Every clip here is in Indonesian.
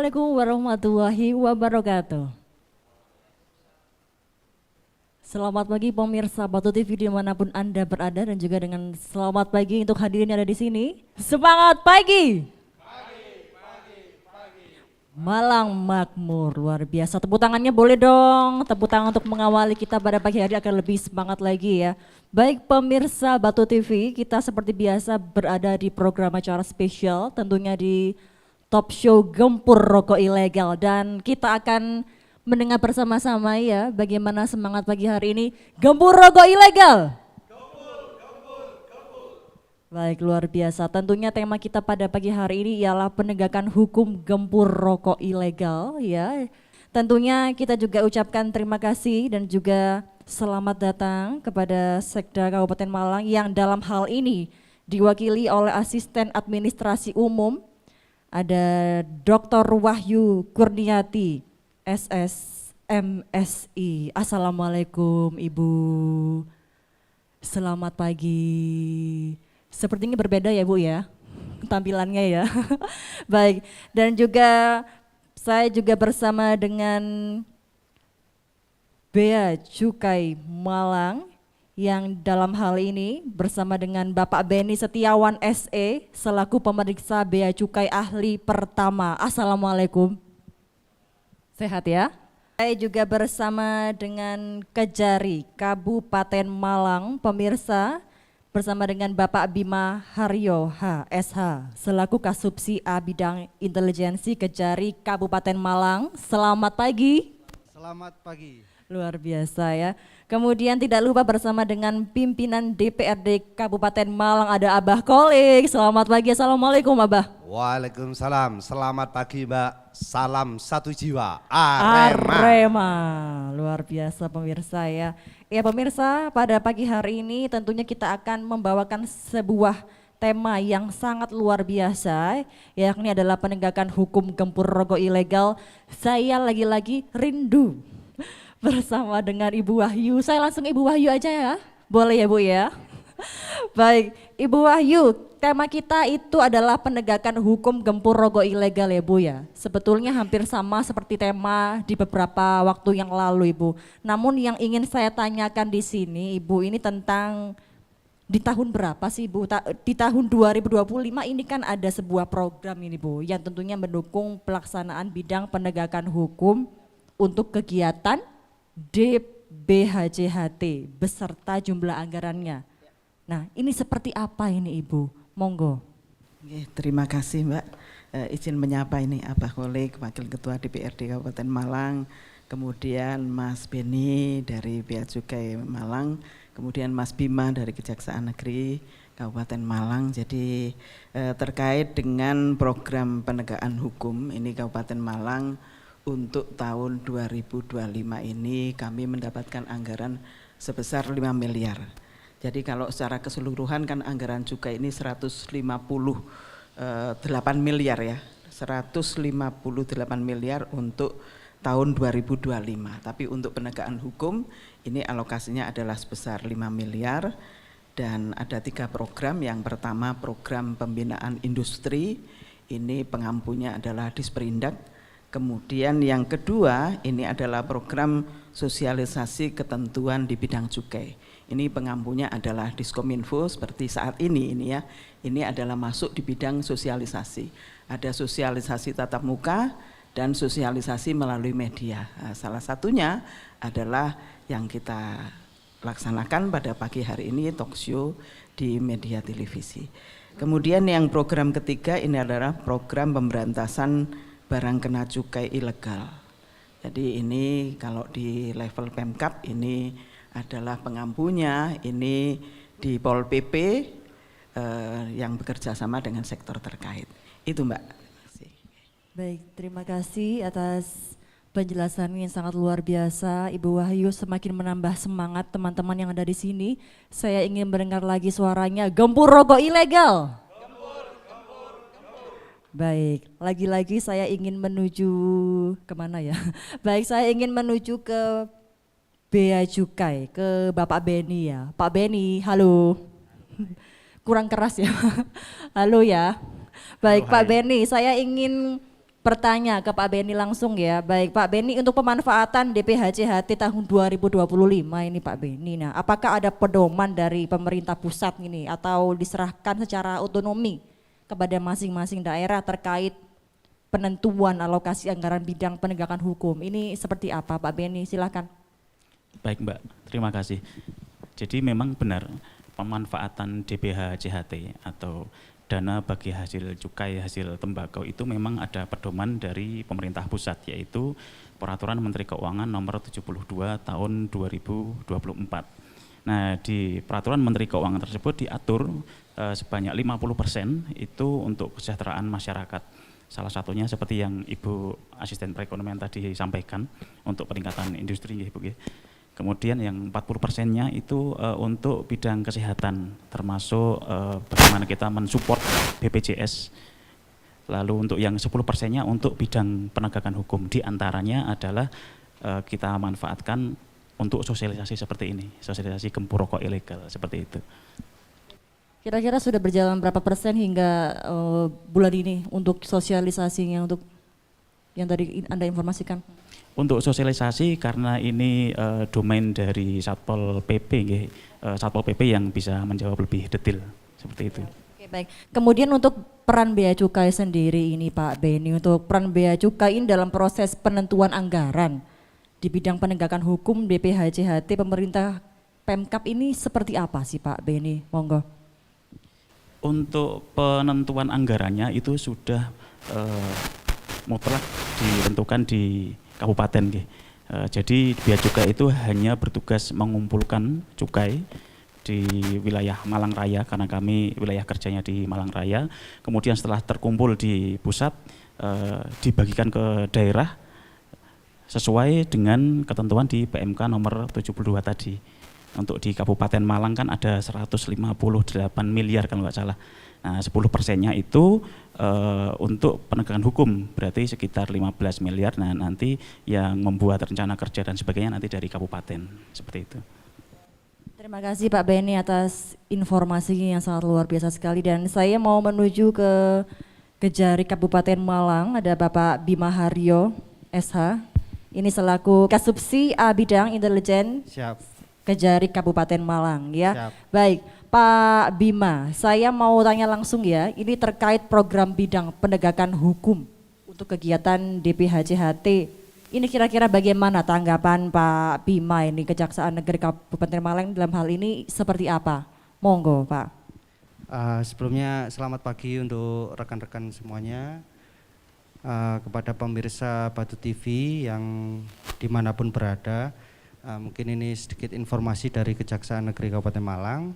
Assalamualaikum warahmatullahi wabarakatuh. Selamat pagi pemirsa Batu TV dimanapun Anda berada dan juga dengan selamat pagi untuk hadirin yang ada di sini. Semangat pagi! Malang Makmur, luar biasa. Tepuk tangannya boleh dong, tepuk tangan untuk mengawali kita pada pagi hari agar lebih semangat lagi ya. Baik pemirsa Batu TV, kita seperti biasa berada di program acara spesial tentunya di Top Show Gempur Rokok Ilegal dan kita akan mendengar bersama-sama ya bagaimana semangat pagi hari ini Gempur Rokok Ilegal. Baik, luar biasa. Tentunya tema kita pada pagi hari ini ialah penegakan hukum gempur rokok ilegal ya. Tentunya kita juga ucapkan terima kasih dan juga selamat datang kepada Sekda Kabupaten Malang yang dalam hal ini diwakili oleh Asisten Administrasi Umum ada Dr. Wahyu Kurniati SS MSI. Assalamualaikum Ibu. Selamat pagi. Sepertinya berbeda ya Bu ya, tampilannya ya. Baik, dan juga saya juga bersama dengan Bea Cukai Malang yang dalam hal ini bersama dengan Bapak Beni Setiawan SE selaku pemeriksa Bea Cukai ahli pertama. Assalamualaikum. Sehat ya? Saya juga bersama dengan Kejari Kabupaten Malang, pemirsa bersama dengan Bapak Bima Haryo HSH selaku Kasubsi A Bidang Intelijensi Kejari Kabupaten Malang. Selamat pagi. Selamat pagi. Luar biasa ya. Kemudian tidak lupa bersama dengan pimpinan DPRD Kabupaten Malang ada Abah Kolik. Selamat pagi. Assalamualaikum Abah. Waalaikumsalam. Selamat pagi Mbak. Salam satu jiwa. Arema. Luar biasa pemirsa ya. Ya pemirsa, pada pagi hari ini tentunya kita akan membawakan sebuah tema yang sangat luar biasa, yakni adalah penegakan hukum gempur rokok ilegal. Saya lagi-lagi rindu bersama dengan Ibu Wahyu. Saya langsung Ibu Wahyu aja ya, boleh ya Bu ya? Baik, Ibu Wahyu, tema kita itu adalah penegakan hukum gempur rokok ilegal ya Bu ya. Sebetulnya hampir sama seperti tema di beberapa waktu yang lalu Ibu. Namun yang ingin saya tanyakan di sini Ibu ini tentang di tahun berapa sih Bu? Di tahun 2025 ini kan ada sebuah program ini Bu yang tentunya mendukung pelaksanaan bidang penegakan hukum untuk kegiatan DBHJHT beserta jumlah anggarannya. Nah ini seperti apa ini Ibu? Monggo. Oke, terima kasih Mbak. Izin menyapa ini Abah Kolik, Wakil Ketua DPRD Kabupaten Malang, kemudian Mas Beni dari Bea Cukai Malang, kemudian Mas Bima dari Kejaksaan Negeri Kabupaten Malang. Jadi terkait dengan program penegakan hukum ini Kabupaten Malang untuk tahun 2025 ini kami mendapatkan anggaran sebesar 5 miliar. Jadi kalau secara keseluruhan kan anggaran cukai ini 158 miliar ya, 158 miliar untuk tahun 2025. Tapi untuk penegakan hukum ini alokasinya adalah sebesar 5 miliar dan ada 3 program. Yang pertama program pembinaan industri, ini pengampunya adalah Disperindak. Kemudian yang kedua ini adalah program sosialisasi ketentuan di bidang cukai. Ini pengampunya adalah Diskominfo seperti saat ini ya. Ini adalah masuk di bidang sosialisasi. Ada sosialisasi tatap muka dan sosialisasi melalui media. Nah, salah satunya adalah yang kita laksanakan pada pagi hari ini talk show di media televisi. Kemudian yang program ketiga ini adalah program pemberantasan barang kena cukai ilegal. Jadi ini kalau di level Pemkab ini adalah pengampunya, ini di Pol PP yang bekerja sama dengan sektor terkait. Itu Mbak. Baik, terima kasih atas penjelasannya yang sangat luar biasa. Ibu Wahyu semakin menambah semangat teman-teman yang ada di sini. Saya ingin mendengar lagi suaranya, gempur rokok ilegal. Baik, lagi-lagi saya ingin menuju kemana ya? Baik, saya ingin menuju ke Bea Cukai, ke Bapak Beni ya. Pak Beni, halo. Kurang keras ya. Halo ya. Baik Halo, Pak hai. Beni, saya ingin bertanya ke Pak Beni langsung ya. Baik Pak Beni, untuk pemanfaatan DPHJHT tahun 2025 ini Pak Beni. Nah, apakah ada pedoman dari pemerintah pusat ini atau diserahkan secara otonomi kepada masing-masing daerah terkait penentuan alokasi anggaran bidang penegakan hukum? Ini seperti apa Pak Beni? Silakan. Baik Mbak, terima kasih. Jadi memang benar pemanfaatan DPH-JHT atau dana bagi hasil cukai hasil tembakau itu memang ada pedoman dari pemerintah pusat, yaitu Peraturan Menteri Keuangan nomor 72 tahun 2024. Nah, di Peraturan Menteri Keuangan tersebut diatur sebanyak 50% itu untuk kesejahteraan masyarakat. Salah satunya seperti yang Ibu Asisten Perekonomian tadi sampaikan untuk peningkatan industri, Ibu. Kemudian yang 40%-nya itu untuk bidang kesehatan, termasuk bagaimana kita mensupport BPJS. Lalu untuk yang 10%-nya untuk bidang penegakan hukum, di antaranya adalah kita manfaatkan untuk sosialisasi seperti ini, sosialisasi gempur rokok ilegal, seperti itu. Kira-kira sudah berjalan berapa persen hingga bulan ini untuk sosialisasinya, untuk yang tadi Anda informasikan? Untuk sosialisasi karena ini domain dari Satpol PP, Satpol PP yang bisa menjawab lebih detail seperti itu. Oke, baik. Kemudian untuk peran Bea Cukai sendiri ini Pak Beni, untuk peran Bea Cukai ini dalam proses penentuan anggaran di bidang penegakan hukum DPH-JHT pemerintah Pemkab ini seperti apa sih Pak Beni? Monggo. Untuk penentuan anggarannya itu sudah mutlak ditentukan di kabupaten. Jadi Bea Cukai itu hanya bertugas mengumpulkan cukai di wilayah Malang Raya, karena kami wilayah kerjanya di Malang Raya. Kemudian setelah terkumpul di pusat, dibagikan ke daerah sesuai dengan ketentuan di PMK nomor 72 tadi. Untuk di Kabupaten Malang kan ada 158 miliar kalau nggak salah. Nah, 10%-nya itu untuk penegakan hukum, berarti sekitar 15 miliar. Nah, nanti yang membuat rencana kerja dan sebagainya nanti dari kabupaten, seperti itu. Terima kasih Pak Beni atas informasinya yang sangat luar biasa sekali, dan saya mau menuju ke Kejari Kabupaten Malang. Ada Bapak Bima Haryo, SH. Ini selaku Kasubsi A Bidang Intelijen Kejari Kabupaten Malang ya. Siap. Baik, Pak Bima, saya mau tanya langsung ya, ini terkait program bidang penegakan hukum untuk kegiatan DPH-JHT. Ini kira-kira bagaimana tanggapan Pak Bima ini, Kejaksaan Negeri Kabupaten Malang dalam hal ini seperti apa? Monggo Pak. Sebelumnya selamat pagi untuk rekan-rekan semuanya, kepada pemirsa Batu TV yang dimanapun berada. Mungkin ini sedikit informasi dari Kejaksaan Negeri Kabupaten Malang,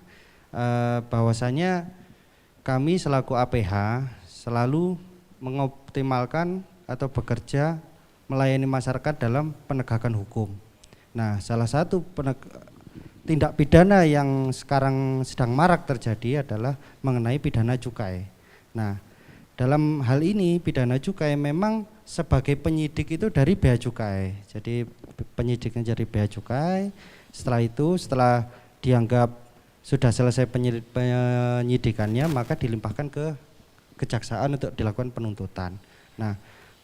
bahwasanya kami selaku APH selalu mengoptimalkan atau bekerja melayani masyarakat dalam penegakan hukum. Nah, salah satu tindak pidana yang sekarang sedang marak terjadi adalah mengenai pidana cukai. Nah, dalam hal ini pidana cukai memang sebagai penyidik itu dari Bea Cukai. Jadi penyidiknya dari Bea Cukai. Setelah dianggap sudah selesai penyidikannya, maka dilimpahkan ke kejaksaan untuk dilakukan penuntutan. Nah,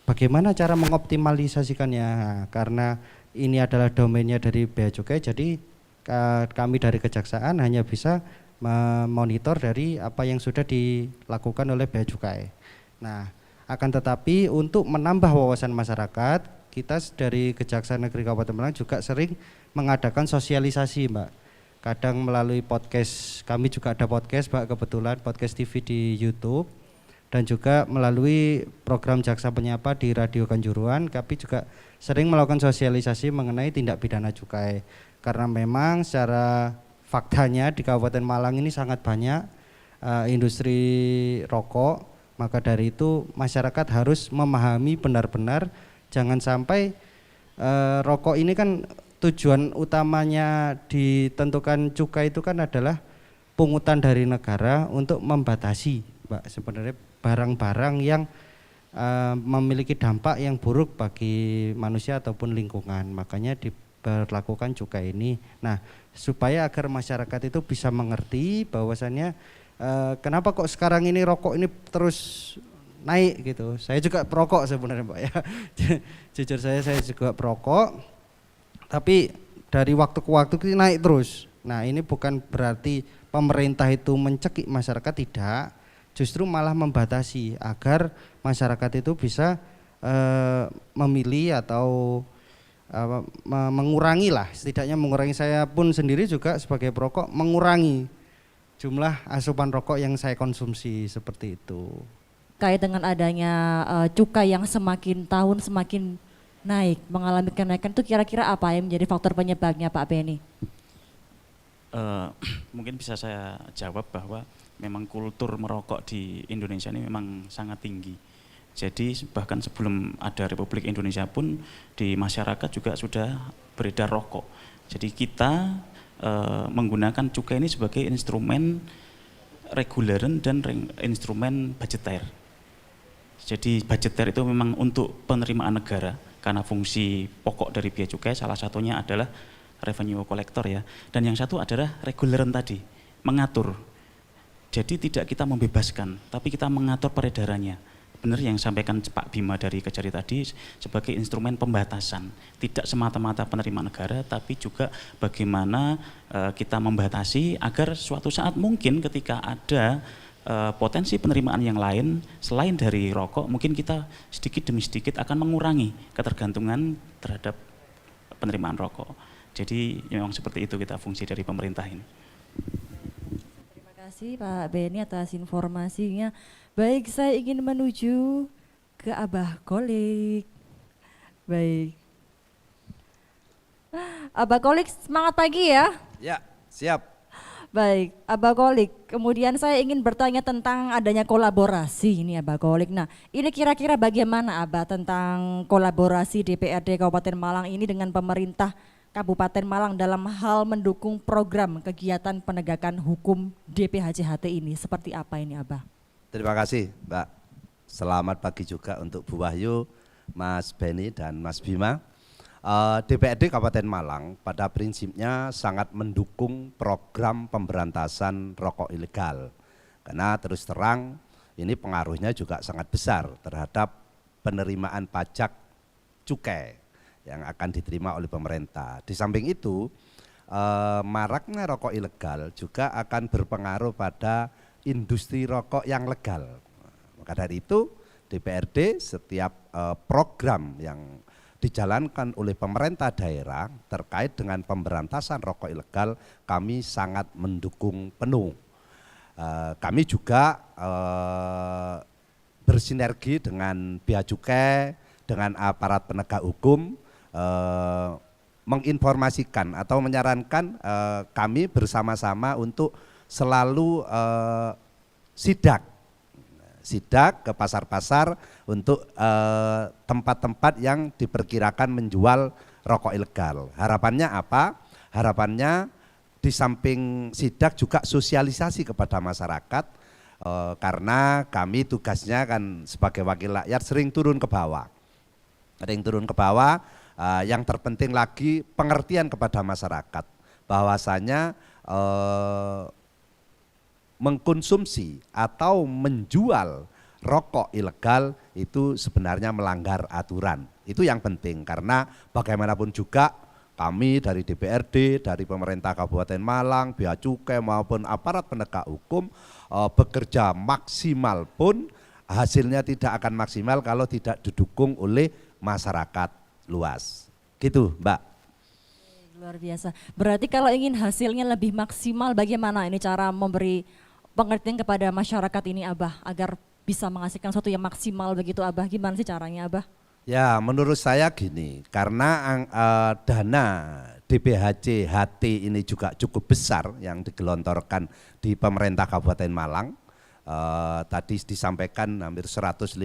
bagaimana cara mengoptimalisasikannya? Karena ini adalah domainnya dari Bea Cukai, jadi kami dari kejaksaan hanya bisa memonitor dari apa yang sudah dilakukan oleh Bea Cukai. Nah, akan tetapi untuk menambah wawasan masyarakat, kita dari Kejaksaan Negeri Kabupaten Malang juga sering mengadakan sosialisasi, Mbak. Kadang melalui podcast, kami juga ada podcast, Mbak, kebetulan podcast TV di YouTube, dan juga melalui program Jaksa Penyapa di Radio Kanjuruhan, kami juga sering melakukan sosialisasi mengenai tindak pidana cukai. Karena memang secara faktanya di Kabupaten Malang ini sangat banyak industri rokok, maka dari itu masyarakat harus memahami benar-benar, jangan sampai rokok ini kan tujuan utamanya ditentukan cukai itu kan adalah pungutan dari negara untuk membatasi, Mbak, sebenarnya barang-barang yang memiliki dampak yang buruk bagi manusia ataupun lingkungan, makanya diberlakukan cukai ini. Nah, supaya agar masyarakat itu bisa mengerti bahwasannya kenapa kok sekarang ini rokok ini terus naik gitu. Saya juga perokok sebenarnya Pak ya. Jujur saya juga perokok, tapi dari waktu ke waktu itu naik terus. Nah ini bukan berarti pemerintah itu mencekik masyarakat, tidak, justru malah membatasi agar masyarakat itu bisa memilih atau mengurangi lah, setidaknya mengurangi. Saya pun sendiri juga sebagai perokok mengurangi jumlah asupan rokok yang saya konsumsi seperti itu. Kait dengan adanya cukai yang semakin tahun semakin naik, mengalami kenaikan, itu kira-kira apa yang menjadi faktor penyebabnya Pak Beni? Mungkin bisa saya jawab bahwa memang kultur merokok di Indonesia ini memang sangat tinggi. Jadi bahkan sebelum ada Republik Indonesia pun di masyarakat juga sudah beredar rokok. Jadi kita menggunakan cukai ini sebagai instrumen reguleran dan instrumen budgeter. Jadi budgeter itu memang untuk penerimaan negara, karena fungsi pokok dari biaya cukai salah satunya adalah revenue collector ya. Dan yang satu adalah reguleran tadi, mengatur. Jadi tidak kita membebaskan, tapi kita mengatur peredarannya. Benar yang disampaikan Pak Bima dari Kejari tadi, sebagai instrumen pembatasan. Tidak semata-mata penerimaan negara, tapi juga bagaimana kita membatasi agar suatu saat mungkin ketika ada potensi penerimaan yang lain selain dari rokok, mungkin kita sedikit demi sedikit akan mengurangi ketergantungan terhadap penerimaan rokok. Jadi memang seperti itu kita fungsi dari pemerintah ini. Terima kasih Pak Beni atas informasinya. Baik, saya ingin menuju ke Abah Kolik. Baik. Abah Kolik, semangat pagi ya. Ya, siap. Baik, Abah Kolik. Kemudian saya ingin bertanya tentang adanya kolaborasi ini Abah Kolik. Nah, ini kira-kira bagaimana Abah tentang kolaborasi DPRD Kabupaten Malang ini dengan pemerintah Kabupaten Malang dalam hal mendukung program kegiatan penegakan hukum DPHJHT ini? Seperti apa ini Abah? Terima kasih Mbak. Selamat pagi juga untuk Bu Wahyu, Mas Beni dan Mas Bima. DPRD Kabupaten Malang pada prinsipnya sangat mendukung program pemberantasan rokok ilegal. Karena terus terang ini pengaruhnya juga sangat besar terhadap penerimaan pajak cukai yang akan diterima oleh pemerintah. Di samping itu, maraknya rokok ilegal juga akan berpengaruh pada industri rokok yang legal. Maka dari itu DPRD setiap program yang dijalankan oleh pemerintah daerah terkait dengan pemberantasan rokok ilegal kami sangat mendukung penuh. Kami juga bersinergi dengan Bea Cukai, dengan aparat penegak hukum, menginformasikan atau menyarankan kami bersama-sama untuk selalu sidak ke pasar-pasar untuk tempat-tempat yang diperkirakan menjual rokok ilegal. Harapannya apa? Harapannya di samping sidak juga sosialisasi kepada masyarakat, karena kami tugasnya kan sebagai wakil rakyat sering turun ke bawah. Yang terpenting lagi pengertian kepada masyarakat bahwasanya mengkonsumsi atau menjual rokok ilegal itu sebenarnya melanggar aturan. Itu yang penting, karena bagaimanapun juga kami dari DPRD, dari pemerintah Kabupaten Malang, Bea Cukai maupun aparat penegak hukum bekerja maksimal pun hasilnya tidak akan maksimal kalau tidak didukung oleh masyarakat luas. Gitu Mbak. Luar biasa. Berarti kalau ingin hasilnya lebih maksimal, bagaimana ini cara memberi pengertian kepada masyarakat ini Abah agar bisa menghasilkan sesuatu yang maksimal begitu Abah? Gimana sih caranya Abah? Ya menurut saya gini, karena dana DPHJHT ini juga cukup besar yang digelontorkan di pemerintah Kabupaten Malang. Tadi disampaikan hampir 150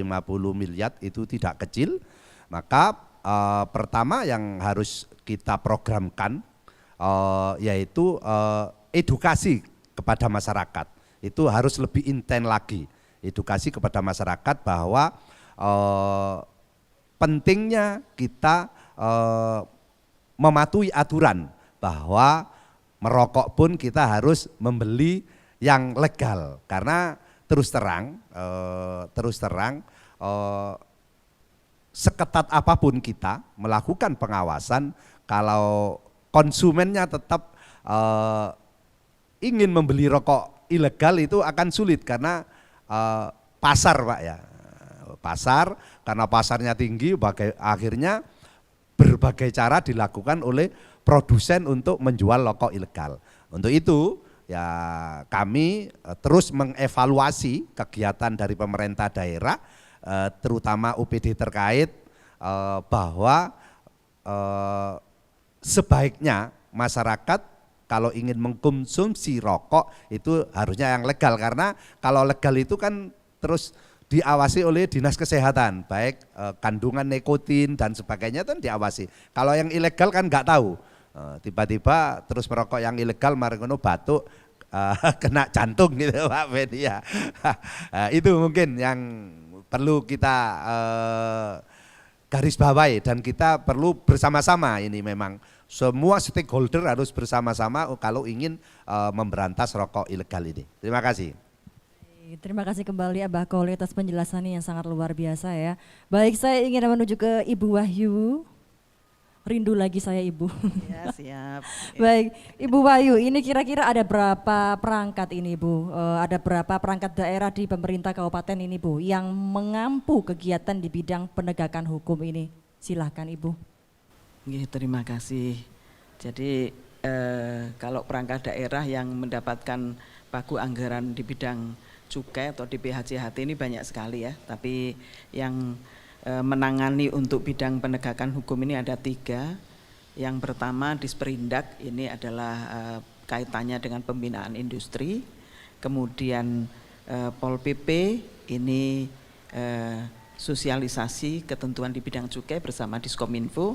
miliar, itu tidak kecil. Maka pertama yang harus kita programkan yaitu edukasi kepada masyarakat. Itu harus lebih intens lagi, edukasi kepada masyarakat bahwa pentingnya kita mematuhi aturan, bahwa merokok pun kita harus membeli yang legal, karena terus terang seketat apapun kita melakukan pengawasan, kalau konsumennya tetap ingin membeli rokok ilegal itu akan sulit karena pasar Pak ya, pasar karena pasarnya tinggi, akhirnya berbagai cara dilakukan oleh produsen untuk menjual rokok ilegal. Untuk itu ya kami terus mengevaluasi kegiatan dari pemerintah daerah, terutama UPD terkait, bahwa sebaiknya masyarakat kalau ingin mengkonsumsi rokok itu harusnya yang legal, karena kalau legal itu kan terus diawasi oleh dinas kesehatan, baik kandungan nikotin dan sebagainya itu diawasi. Kalau yang ilegal kan nggak tahu, tiba-tiba terus merokok yang ilegal marengono batuk, kena jantung gitu Pak Beni ya. Itu mungkin yang perlu kita garis bawahi, dan kita perlu bersama-sama, ini memang semua stakeholder harus bersama-sama kalau ingin memberantas rokok ilegal ini. Terima kasih. Terima kasih kembali Abah Koli atas penjelasannya yang sangat luar biasa ya. Baik, saya ingin menuju ke Ibu Wahyu. Rindu lagi saya Ibu. Ya, siap. Baik, Ibu Wahyu, ini kira-kira ada berapa perangkat ini Bu? Ada berapa perangkat daerah di pemerintah kabupaten ini Bu yang mengampu kegiatan di bidang penegakan hukum ini? Silahkan Ibu. Terima kasih. Jadi kalau perangkat daerah yang mendapatkan pagu anggaran di bidang cukai atau di PHCHT ini banyak sekali ya, tapi yang menangani untuk bidang penegakan hukum ini ada 3. Yang pertama Disperindak, ini adalah kaitannya dengan pembinaan industri. Kemudian Pol PP, ini sosialisasi ketentuan di bidang cukai bersama Diskominfo.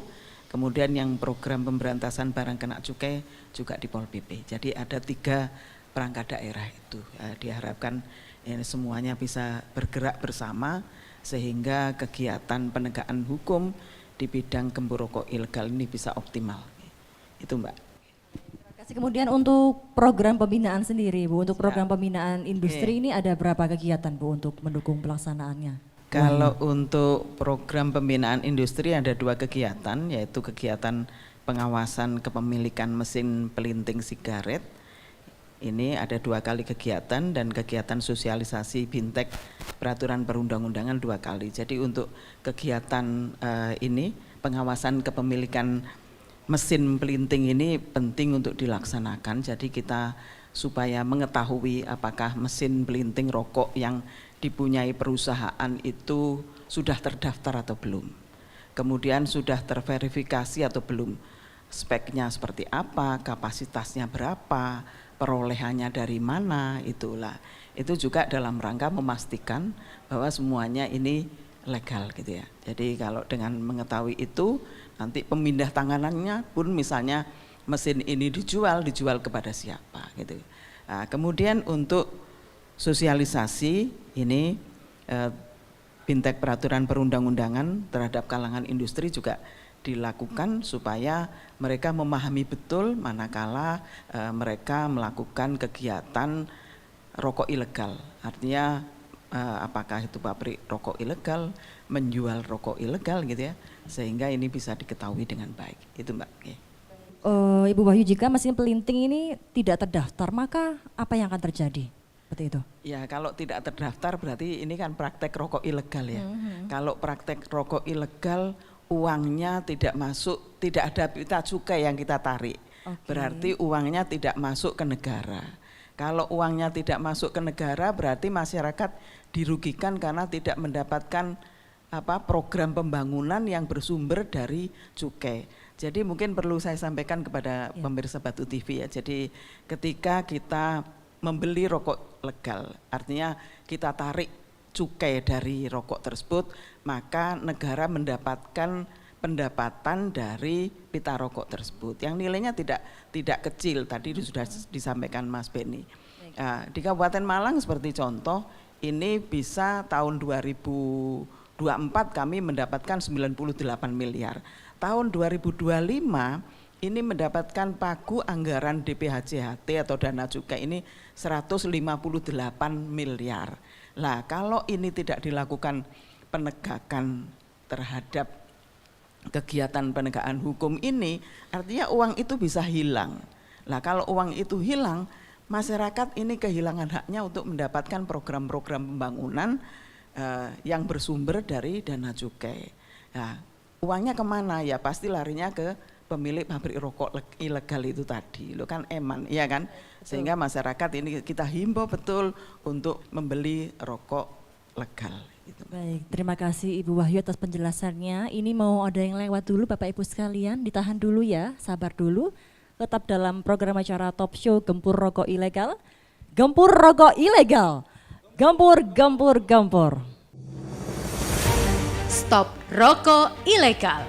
Kemudian yang program pemberantasan barang kena cukai juga di Pol PP. Jadi ada 3 perangkat daerah itu. Diharapkan ini semuanya bisa bergerak bersama sehingga kegiatan penegakan hukum di bidang gembur rokok ilegal ini bisa optimal. Itu Mbak. Terima kasih. Kemudian untuk program pembinaan sendiri Bu, untuk program pembinaan industri ini ada berapa kegiatan Bu untuk mendukung pelaksanaannya? Kalau untuk program pembinaan industri ada 2 kegiatan, yaitu kegiatan pengawasan kepemilikan mesin pelinting sigaret. Ini ada 2 kali kegiatan, dan kegiatan sosialisasi bintek peraturan perundang-undangan 2 kali. Jadi untuk kegiatan ini pengawasan kepemilikan mesin pelinting ini penting untuk dilaksanakan. Jadi kita supaya mengetahui apakah mesin pelinting rokok yang dipunyai perusahaan itu sudah terdaftar atau belum. Kemudian sudah terverifikasi atau belum. Speknya seperti apa, kapasitasnya berapa, perolehannya dari mana, itulah. Itu juga dalam rangka memastikan bahwa semuanya ini legal gitu ya. Jadi kalau dengan mengetahui itu, nanti pemindah tanganannya pun misalnya mesin ini dijual kepada siapa gitu. Nah, kemudian untuk sosialisasi ini bintek peraturan perundang-undangan terhadap kalangan industri juga dilakukan supaya mereka memahami betul manakala mereka melakukan kegiatan rokok ilegal. Artinya apakah itu pabrik rokok ilegal, menjual rokok ilegal gitu ya, sehingga ini bisa diketahui dengan baik. Itu Mbak. Ibu Wahyu, jika mesin pelinting ini tidak terdaftar, maka apa yang akan terjadi? Seperti itu. Ya, kalau tidak terdaftar berarti ini kan praktek rokok ilegal ya. Kalau praktek rokok ilegal, uangnya tidak masuk, tidak ada pita cukai yang kita tarik. Berarti uangnya tidak masuk ke negara. Kalau uangnya tidak masuk ke negara, berarti masyarakat dirugikan karena tidak mendapatkan program pembangunan yang bersumber dari cukai. Jadi mungkin perlu saya sampaikan kepada pemirsa Batu TV ya. Jadi ketika kita membeli rokok legal, artinya kita tarik cukai dari rokok tersebut, maka negara mendapatkan pendapatan dari pita rokok tersebut yang nilainya tidak kecil, tadi sudah disampaikan Mas Beni. Di Kabupaten Malang seperti contoh, ini bisa tahun 2024 kami mendapatkan 98 miliar. Tahun 2025 ini mendapatkan pagu anggaran DPHJHT atau dana cukai ini 158 miliar. Lah kalau ini tidak dilakukan penegakan terhadap kegiatan penegakan hukum ini, artinya uang itu bisa hilang. Lah kalau uang itu hilang, masyarakat ini kehilangan haknya untuk mendapatkan program-program pembangunan yang bersumber dari dana cukai. Nah, uangnya kemana? Ya pasti larinya ke pemilik pabrik rokok ilegal itu tadi, lo kan eman, iya kan? Sehingga masyarakat ini kita himbau betul untuk membeli rokok legal. Gitu. Baik, terima kasih Ibu Wahyu atas penjelasannya. Ini mau ada yang lewat dulu Bapak Ibu sekalian, ditahan dulu ya, sabar dulu. Tetap dalam program acara Top Show Gempur Rokok Ilegal. Gempur Rokok Ilegal. Gempur, gempur, gempur. Stop rokok ilegal.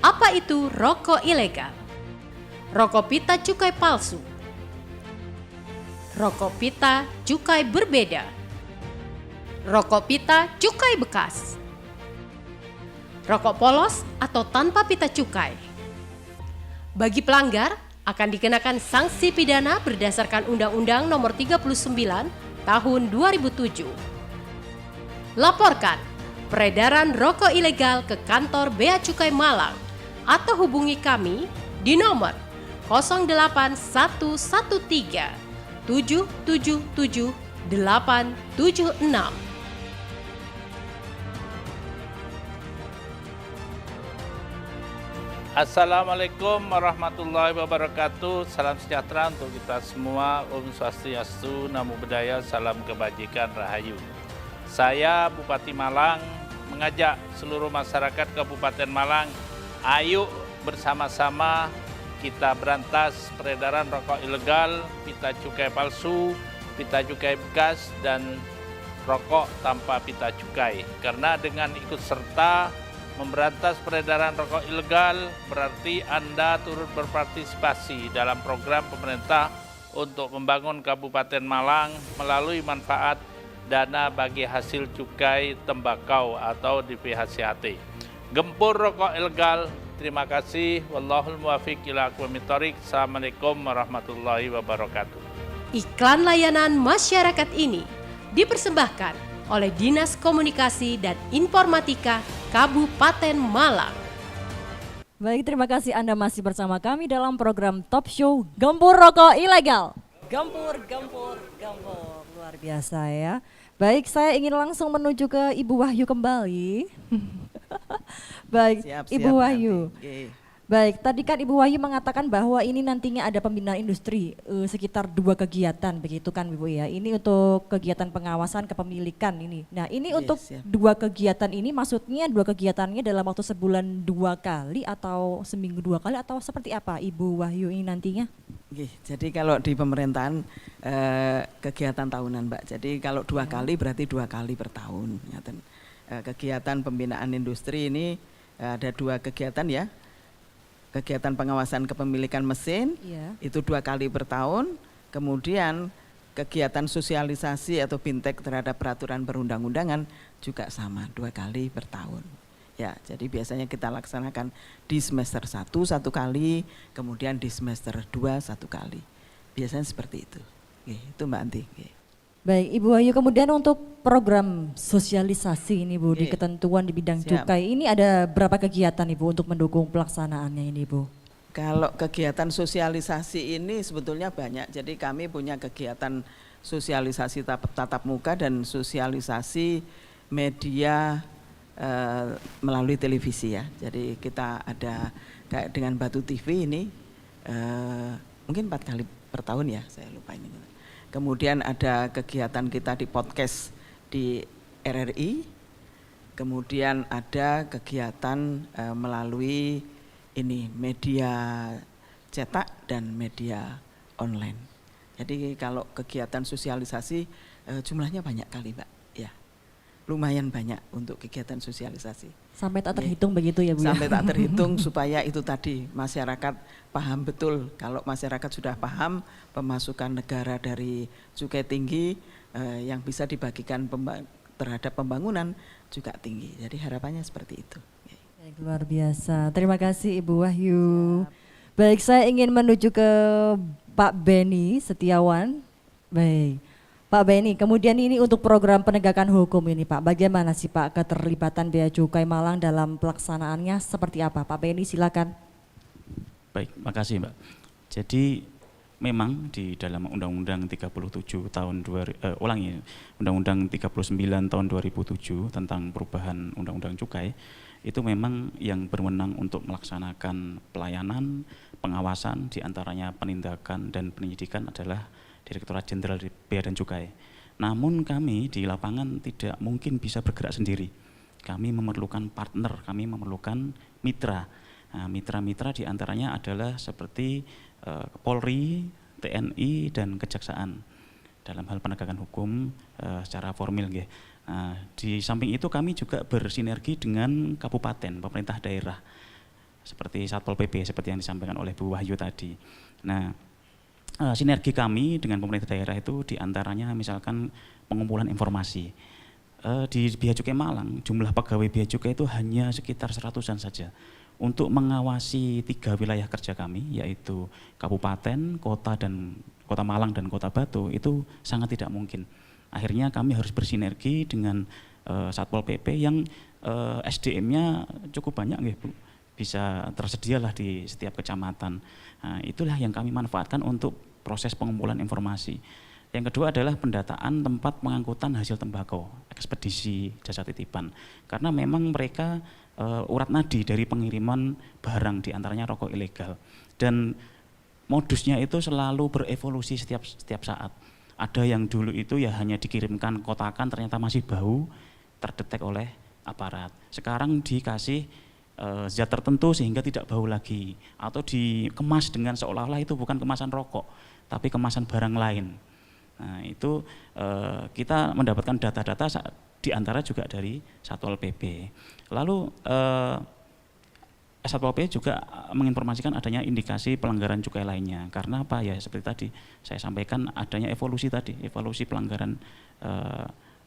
Apa itu rokok ilegal? Rokok pita cukai palsu. Rokok pita cukai berbeda. Rokok pita cukai bekas. Rokok polos atau tanpa pita cukai. Bagi pelanggar akan dikenakan sanksi pidana berdasarkan Undang-Undang Nomor 39 Tahun 2007. Laporkan peredaran rokok ilegal ke kantor Bea Cukai Malang atau hubungi kami di nomor 08113 777 876. Assalamualaikum warahmatullahi wabarakatuh. Salam sejahtera untuk kita semua. Om Swastiastu, Namo Buddhaya, salam kebajikan, rahayu. Saya Bupati Malang mengajak seluruh masyarakat Kabupaten Malang, ayo bersama-sama kita berantas peredaran rokok ilegal, pita cukai palsu, pita cukai bekas, dan rokok tanpa pita cukai. Karena dengan ikut serta memberantas peredaran rokok ilegal berarti Anda turut berpartisipasi dalam program pemerintah untuk membangun Kabupaten Malang melalui manfaat dana bagi hasil cukai tembakau atau DPHJHT. Gempur rokok ilegal. Terima kasih. Wallahul muwaffiq ila aqwamit thoriq. Assalamualaikum warahmatullahi wabarakatuh. Iklan layanan masyarakat ini dipersembahkan oleh Dinas Komunikasi dan Informatika Kabupaten Malang. Baik, terima kasih Anda masih bersama kami dalam program Top Show Gempur Rokok Ilegal. Gempur, gempur, gempur. Luar biasa ya. Baik, saya ingin langsung menuju ke Ibu Wahyu kembali. Baik, Siap, Ibu Wahyu. nanti. Baik, tadi kan Ibu Wahyu mengatakan bahwa ini nantinya ada pembinaan industri sekitar 2 kegiatan, begitu kan Ibu ya. Ini untuk kegiatan pengawasan kepemilikan ini. Nah ini untuk siap. 2 kegiatan ini maksudnya 2 kegiatannya dalam waktu sebulan 2 kali atau seminggu 2 kali atau seperti apa Ibu Wahyu ini nantinya? Oke, jadi kalau di pemerintahan kegiatan tahunan Mbak, jadi kalau 2 kali berarti 2 kali per tahun. Kegiatan pembinaan industri ini ada 2 kegiatan ya. Kegiatan pengawasan kepemilikan mesin itu 2 kali per tahun, kemudian kegiatan sosialisasi atau bintek terhadap peraturan perundang-undangan juga sama 2 kali per tahun. Ya, jadi biasanya kita laksanakan di semester 1 1 kali, kemudian di semester 2 1 kali. Biasanya seperti itu. Oke, itu Mbak Anti. Oke. Baik, Ibu Wahyu, kemudian untuk program sosialisasi ini Bu, di Oke. ketentuan di bidang Siap. cukai, ini ada berapa kegiatan Ibu untuk mendukung pelaksanaannya ini Bu? Kalau kegiatan sosialisasi ini sebetulnya banyak. Jadi kami punya kegiatan sosialisasi tatap muka dan sosialisasi media melalui televisi ya. Jadi kita ada kayak dengan Batu TV ini mungkin 4 kali per tahun ya, saya lupa ini. Kemudian ada kegiatan kita di podcast di RRI. Kemudian ada kegiatan melalui ini media cetak dan media online. Jadi kalau kegiatan sosialisasi jumlahnya banyak kali Mbak, ya lumayan banyak untuk kegiatan sosialisasi. Sampai tak terhitung begitu ya Bu? Sampai tak terhitung supaya itu tadi masyarakat paham betul. Kalau masyarakat sudah paham pemasukan negara dari cukai tinggi yang bisa dibagikan terhadap pembangunan juga tinggi. Jadi harapannya seperti itu. Baik, luar biasa. Terima kasih Ibu Wahyu. Baik, saya ingin menuju ke Pak Beni Setiawan. Baik, Pak Beni, kemudian ini untuk program penegakan hukum ini Pak, bagaimana sih Pak keterlibatan Bea Cukai Malang dalam pelaksanaannya seperti apa? Pak Beni silakan. Baik, makasih Mbak. Jadi memang di dalam Undang-Undang 37 tahun Undang-Undang 39 tahun 2007 tentang perubahan Undang-Undang Cukai itu memang yang berwenang untuk melaksanakan pelayanan, pengawasan, diantaranya penindakan dan penyidikan adalah Direktorat Jenderal Bea dan Cukai. Namun kami di lapangan tidak mungkin bisa bergerak sendiri. Kami memerlukan partner, kami memerlukan mitra. Nah, mitra-mitra diantaranya adalah seperti Polri, TNI, dan Kejaksaan dalam hal penegakan hukum secara formil. Nah, di samping itu kami juga bersinergi dengan kabupaten, pemerintah daerah, seperti Satpol PP, seperti yang disampaikan oleh Bu Wahyu tadi. Nah, sinergi kami dengan pemerintah daerah itu diantaranya misalkan pengumpulan informasi. Di Bea Cukai Malang, jumlah pegawai Bea Cukai itu hanya sekitar 100-an saja. Untuk mengawasi 3 wilayah kerja kami, yaitu Kabupaten, Kota Malang dan Kota Batu, itu sangat tidak mungkin. Akhirnya kami harus bersinergi dengan Satpol PP yang SDM-nya cukup banyak, Bu. Bisa tersedialah di setiap kecamatan. Nah, itulah yang kami manfaatkan untuk proses pengumpulan informasi. Yang kedua adalah pendataan tempat pengangkutan hasil tembakau, ekspedisi jasa titipan. Karena memang mereka urat nadi dari pengiriman barang, diantaranya rokok ilegal. Dan modusnya itu selalu berevolusi setiap saat. Ada yang dulu itu ya hanya dikirimkan kotakan, ternyata masih bau, terdetek oleh aparat. Sekarang dikasih zat tertentu sehingga tidak bau lagi, atau dikemas dengan seolah-olah itu bukan kemasan rokok tapi kemasan barang lain. Nah, itu kita mendapatkan data-data diantara juga dari Satpol PP. Lalu Satpol PP juga menginformasikan adanya indikasi pelanggaran cukai lainnya. Karena apa ya, seperti tadi saya sampaikan adanya evolusi pelanggaran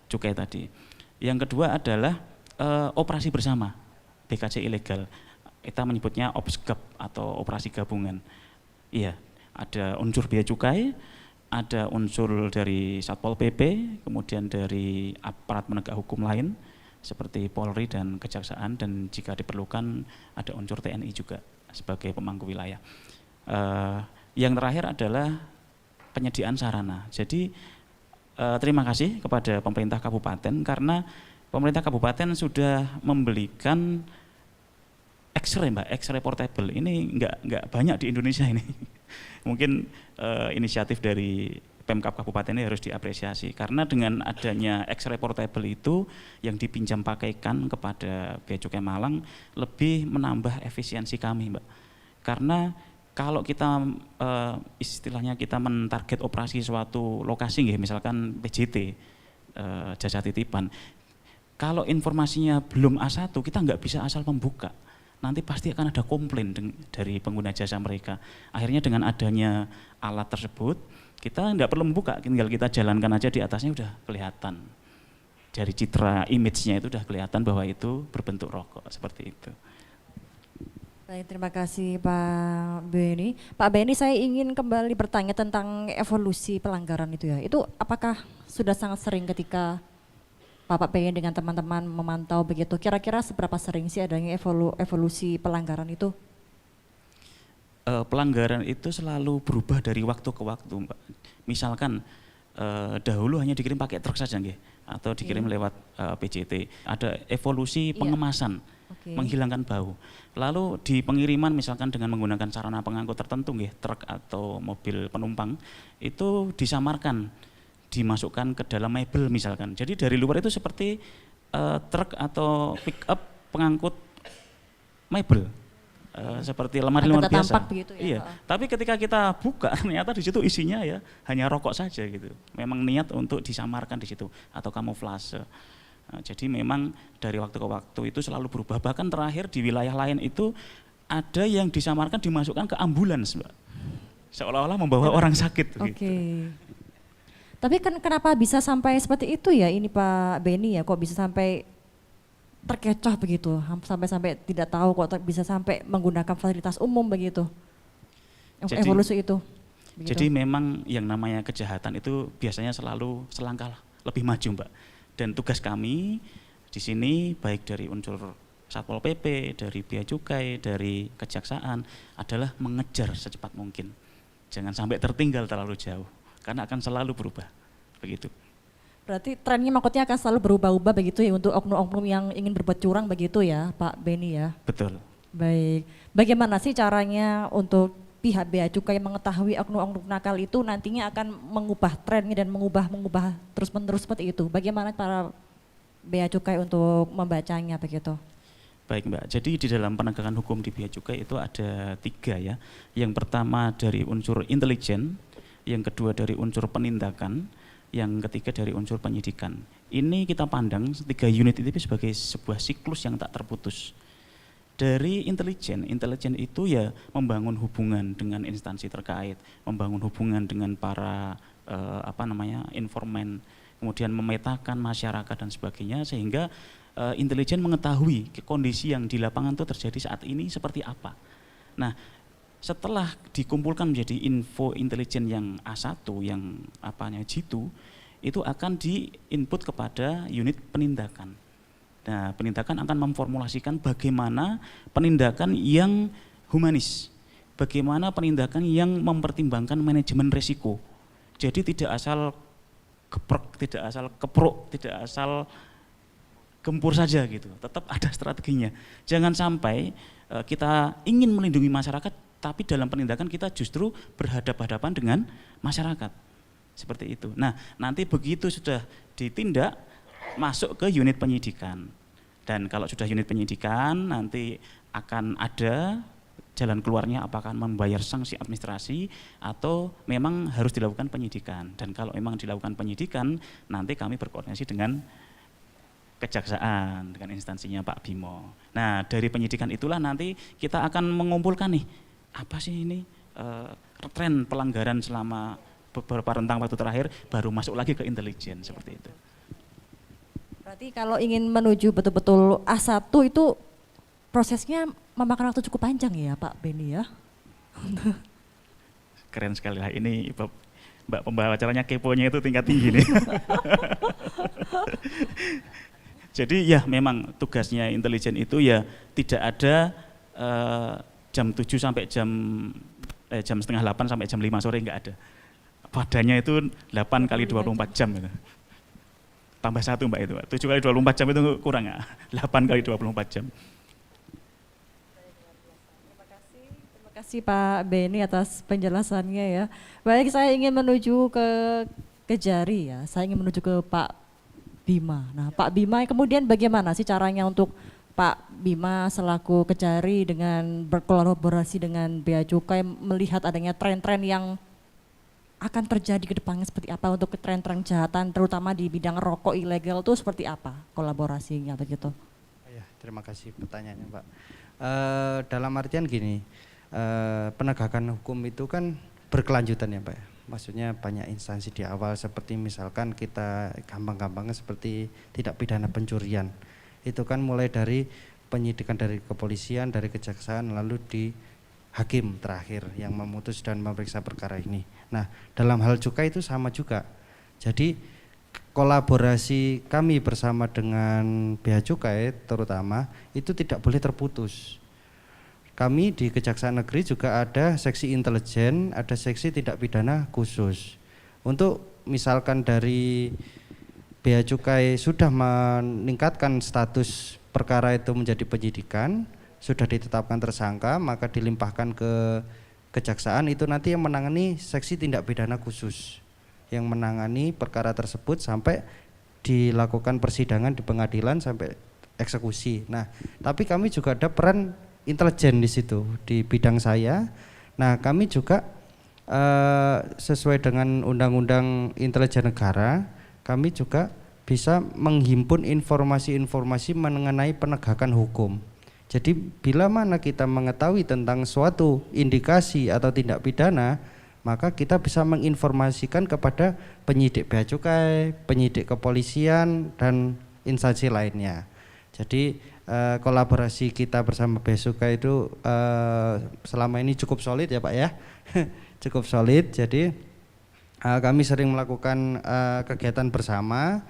cukai tadi. Yang kedua adalah operasi bersama BKC ilegal, kita menyebutnya OPSGAP atau operasi gabungan. Iya, ada unsur bea cukai, ada unsur dari Satpol PP, kemudian dari aparat penegak hukum lain seperti Polri dan Kejaksaan, dan jika diperlukan ada unsur TNI juga sebagai pemangku wilayah. Yang terakhir adalah penyediaan sarana. Jadi terima kasih kepada pemerintah kabupaten karena pemerintah kabupaten sudah membelikan X-ray, Mbak, X-ray portable. Ini nggak banyak di Indonesia ini. Mungkin inisiatif dari Pemkab Kabupaten ini harus diapresiasi karena dengan adanya X-ray portable itu yang dipinjam pakaikan kepada Bea Cukai Malang lebih menambah efisiensi kami, Mbak. Karena kalau kita istilahnya kita mentarget operasi suatu lokasi, misalkan PJT, jasa titipan, kalau informasinya belum A1 kita nggak bisa asal membuka. Nanti pasti akan ada komplain dari pengguna jasa mereka. Akhirnya dengan adanya alat tersebut, kita nggak perlu membuka, tinggal kita jalankan aja di atasnya udah kelihatan. Dari citra image-nya itu udah kelihatan bahwa itu berbentuk rokok, seperti itu. Baik, terima kasih Pak Beni. Pak Beni, saya ingin kembali bertanya tentang evolusi pelanggaran itu ya. Itu apakah sudah sangat sering ketika Bapak pengen dengan teman-teman memantau begitu, kira-kira seberapa sering sih adanya evolusi pelanggaran itu? Pelanggaran itu selalu berubah dari waktu ke waktu, Mbak. Misalkan dahulu hanya dikirim pakai truk saja, atau dikirim lewat PJT. Ada evolusi pengemasan, menghilangkan bau. Lalu di pengiriman misalkan dengan menggunakan sarana pengangkut tertentu, truk atau mobil penumpang, itu disamarkan, dimasukkan ke dalam mebel misalkan. Jadi dari luar itu seperti truk atau pick up pengangkut mebel, seperti lemari-lemari biasa. Begitu ya? Iya. Tapi ketika kita buka ternyata di situ isinya ya hanya rokok saja gitu. Memang niat untuk disamarkan di situ atau kamuflase. Jadi memang dari waktu ke waktu itu selalu berubah. Bahkan terakhir di wilayah lain itu ada yang disamarkan dimasukkan ke ambulans, Mbak. Seolah-olah membawa orang sakit. Oke. Gitu. Tapi kan kenapa bisa sampai seperti itu ya ini Pak Beni ya, kok bisa sampai terkecoh begitu, sampai tidak tahu kok bisa sampai menggunakan fasilitas umum begitu. evolusi itu. Begitu. Jadi memang yang namanya kejahatan itu biasanya selalu selangkah lebih maju, Mbak. Dan tugas kami di sini baik dari unsur Satpol PP, dari Bea Cukai, dari Kejaksaan adalah mengejar secepat mungkin. Jangan sampai tertinggal terlalu jauh karena akan selalu berubah. Begitu. Berarti trennya maksudnya akan selalu berubah-ubah begitu ya untuk oknum-oknum yang ingin berbuat curang begitu ya Pak Beni ya. Betul. Baik, bagaimana sih caranya untuk pihak Bea Cukai mengetahui oknum-oknum nakal itu nantinya akan mengubah trennya dan mengubah terus-menerus seperti itu? Bagaimana para Bea Cukai untuk membacanya begitu? Baik Mbak, jadi di dalam penegakan hukum di Bea Cukai itu ada 3 ya. Yang pertama dari unsur intelijen, yang kedua dari unsur penindakan, yang ketiga dari unsur penyidikan. Ini kita pandang 3 unit itu sebagai sebuah siklus yang tak terputus. Dari intelijen itu ya membangun hubungan dengan instansi terkait, membangun hubungan dengan para informan, kemudian memetakan masyarakat dan sebagainya sehingga intelijen mengetahui kondisi yang di lapangan itu terjadi saat ini seperti apa. Nah, setelah dikumpulkan menjadi info intelijen yang A1 yang G2 itu akan di-input kepada unit penindakan. Nah, penindakan akan memformulasikan bagaimana penindakan yang humanis, bagaimana penindakan yang mempertimbangkan manajemen risiko. Jadi tidak asal geprek, tidak asal keprok, tidak asal gempur saja gitu, tetap ada strateginya. Jangan sampai kita ingin melindungi masyarakat, tapi dalam penindakan kita justru berhadapan-hadapan dengan masyarakat. Seperti itu. Nah, nanti begitu sudah ditindak, masuk ke unit penyidikan. Dan kalau sudah unit penyidikan, nanti akan ada jalan keluarnya apakah membayar sanksi administrasi atau memang harus dilakukan penyidikan. Dan kalau memang dilakukan penyidikan, nanti kami berkoordinasi dengan Kejaksaan, dengan instansinya Pak Bimo. Nah, dari penyidikan itulah nanti kita akan mengumpulkan nih, apa sih ini tren pelanggaran selama beberapa rentang waktu terakhir, baru masuk lagi ke intelijen, seperti itu. Berarti kalau ingin menuju betul-betul A1 itu prosesnya memakan waktu cukup panjang ya Pak Beni ya? Keren sekali lah, ini Mbak pembawa acaranya keponya itu tingkat tinggi nih. Jadi ya memang tugasnya intelijen itu ya tidak ada jam 7 sampai jam setengah 8 sampai jam 5 sore, enggak ada. Padanya itu 8 kali 24 jam itu. Tambah 1 Mbak itu, 7 kali 24 jam itu kurang ya, 8 kali 24 jam. Terima kasih Pak Beni atas penjelasannya ya. Baik, saya ingin menuju ke Kejari ya, saya ingin menuju ke Pak Bima. Nah, Pak Bima kemudian bagaimana sih caranya untuk Pak Bima selaku Kejari dengan berkolaborasi dengan Bea Cukai melihat adanya tren-tren yang akan terjadi ke depannya seperti apa untuk tren-tren kejahatan terutama di bidang rokok ilegal itu seperti apa kolaborasinya begitu? Ya, terima kasih pertanyaannya Pak. Dalam artian gini, penegakan hukum itu kan berkelanjutan ya Pak ya. Maksudnya banyak instansi di awal seperti misalkan kita gampang-gampangnya seperti tindak pidana pencurian. Itu kan mulai dari penyidikan dari kepolisian, dari kejaksaan lalu di hakim terakhir yang memutus dan memeriksa perkara ini. Nah, dalam hal cukai itu sama juga. Jadi kolaborasi kami bersama dengan Bea Cukai terutama itu tidak boleh terputus. Kami di Kejaksaan Negeri juga ada seksi intelijen, ada seksi tindak pidana khusus. Untuk misalkan dari Bea Cukai sudah meningkatkan status perkara itu menjadi penyidikan, sudah ditetapkan tersangka, maka dilimpahkan ke Kejaksaan, itu nanti yang menangani seksi tindak pidana khusus yang menangani perkara tersebut sampai dilakukan persidangan di pengadilan sampai eksekusi. Nah, tapi kami juga ada peran intelijen di situ di bidang saya. Nah, kami juga sesuai dengan Undang-Undang Intelijen Negara, kami juga bisa menghimpun informasi-informasi mengenai penegakan hukum. Jadi bila mana kita mengetahui tentang suatu indikasi atau tindak pidana, maka kita bisa menginformasikan kepada penyidik Bea Cukai, penyidik kepolisian dan instansi lainnya. Jadi kolaborasi kita bersama Bea Cukai itu selama ini cukup solid ya Pak ya. Cukup solid, jadi kami sering melakukan kegiatan bersama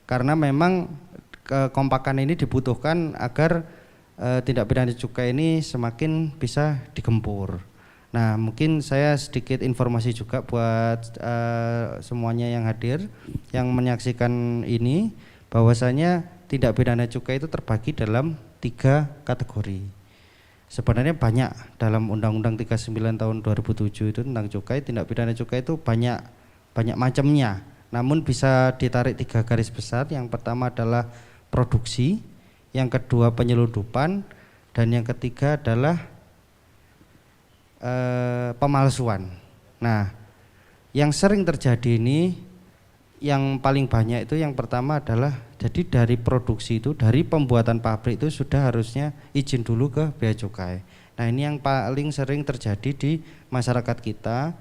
karena memang kekompakan ini dibutuhkan agar tindak pidana cukai ini semakin bisa digempur. Nah, mungkin saya sedikit informasi juga buat semuanya yang hadir, yang menyaksikan ini, bahwasanya tindak pidana cukai itu terbagi dalam 3 kategori. Sebenarnya banyak dalam Undang-Undang 39 tahun 2007 itu tentang cukai, tindak pidana cukai itu banyak macamnya. Namun bisa ditarik 3 garis besar. Yang pertama adalah produksi, yang kedua penyelundupan, dan yang ketiga adalah pemalsuan. Nah, yang sering terjadi ini, yang paling banyak itu yang pertama adalah jadi dari produksi itu, dari pembuatan pabrik itu sudah harusnya izin dulu ke Bea Cukai. Nah, ini yang paling sering terjadi di masyarakat kita,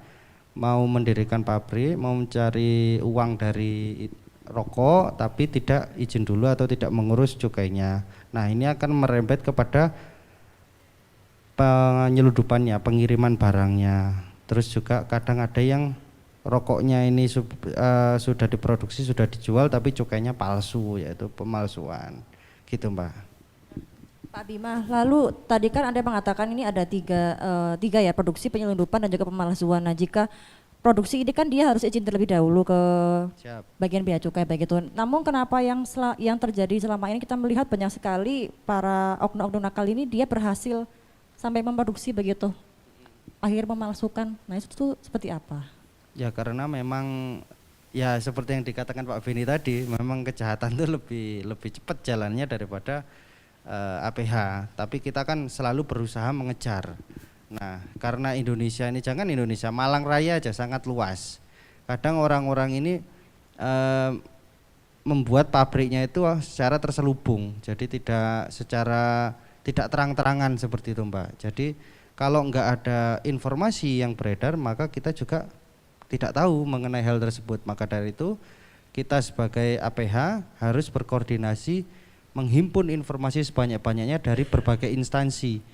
mau mendirikan pabrik, mau mencari uang dari rokok tapi tidak izin dulu atau tidak mengurus cukainya. Nah, ini akan merembet kepada penyelundupannya, pengiriman barangnya. Terus juga kadang ada yang rokoknya ini sudah diproduksi, sudah dijual tapi cukainya palsu, yaitu pemalsuan. Gitu Mbak. Pak Bima, lalu tadi kan Anda mengatakan ini ada tiga ya, produksi, penyelundupan dan juga pemalsuan. Nah, jika produksi ini kan dia harus izin terlebih dahulu ke bagian Bea Cukai begitu. Namun kenapa yang terjadi selama ini kita melihat banyak sekali para oknum-oknum nakal ini dia berhasil sampai memproduksi begitu, akhir memalsukan. Nah, itu tuh seperti apa? Ya karena memang ya seperti yang dikatakan Pak Beni tadi, memang kejahatan itu lebih cepat jalannya daripada APH. Tapi kita kan selalu berusaha mengejar. Nah, karena Indonesia ini, jangan Indonesia, Malang Raya aja sangat luas. Kadang orang-orang ini membuat pabriknya itu secara terselubung, jadi tidak terang-terangan seperti itu Mbak. Jadi kalau enggak ada informasi yang beredar, maka kita juga tidak tahu mengenai hal tersebut. Maka dari itu kita sebagai APH harus berkoordinasi menghimpun informasi sebanyak-banyaknya dari berbagai instansi,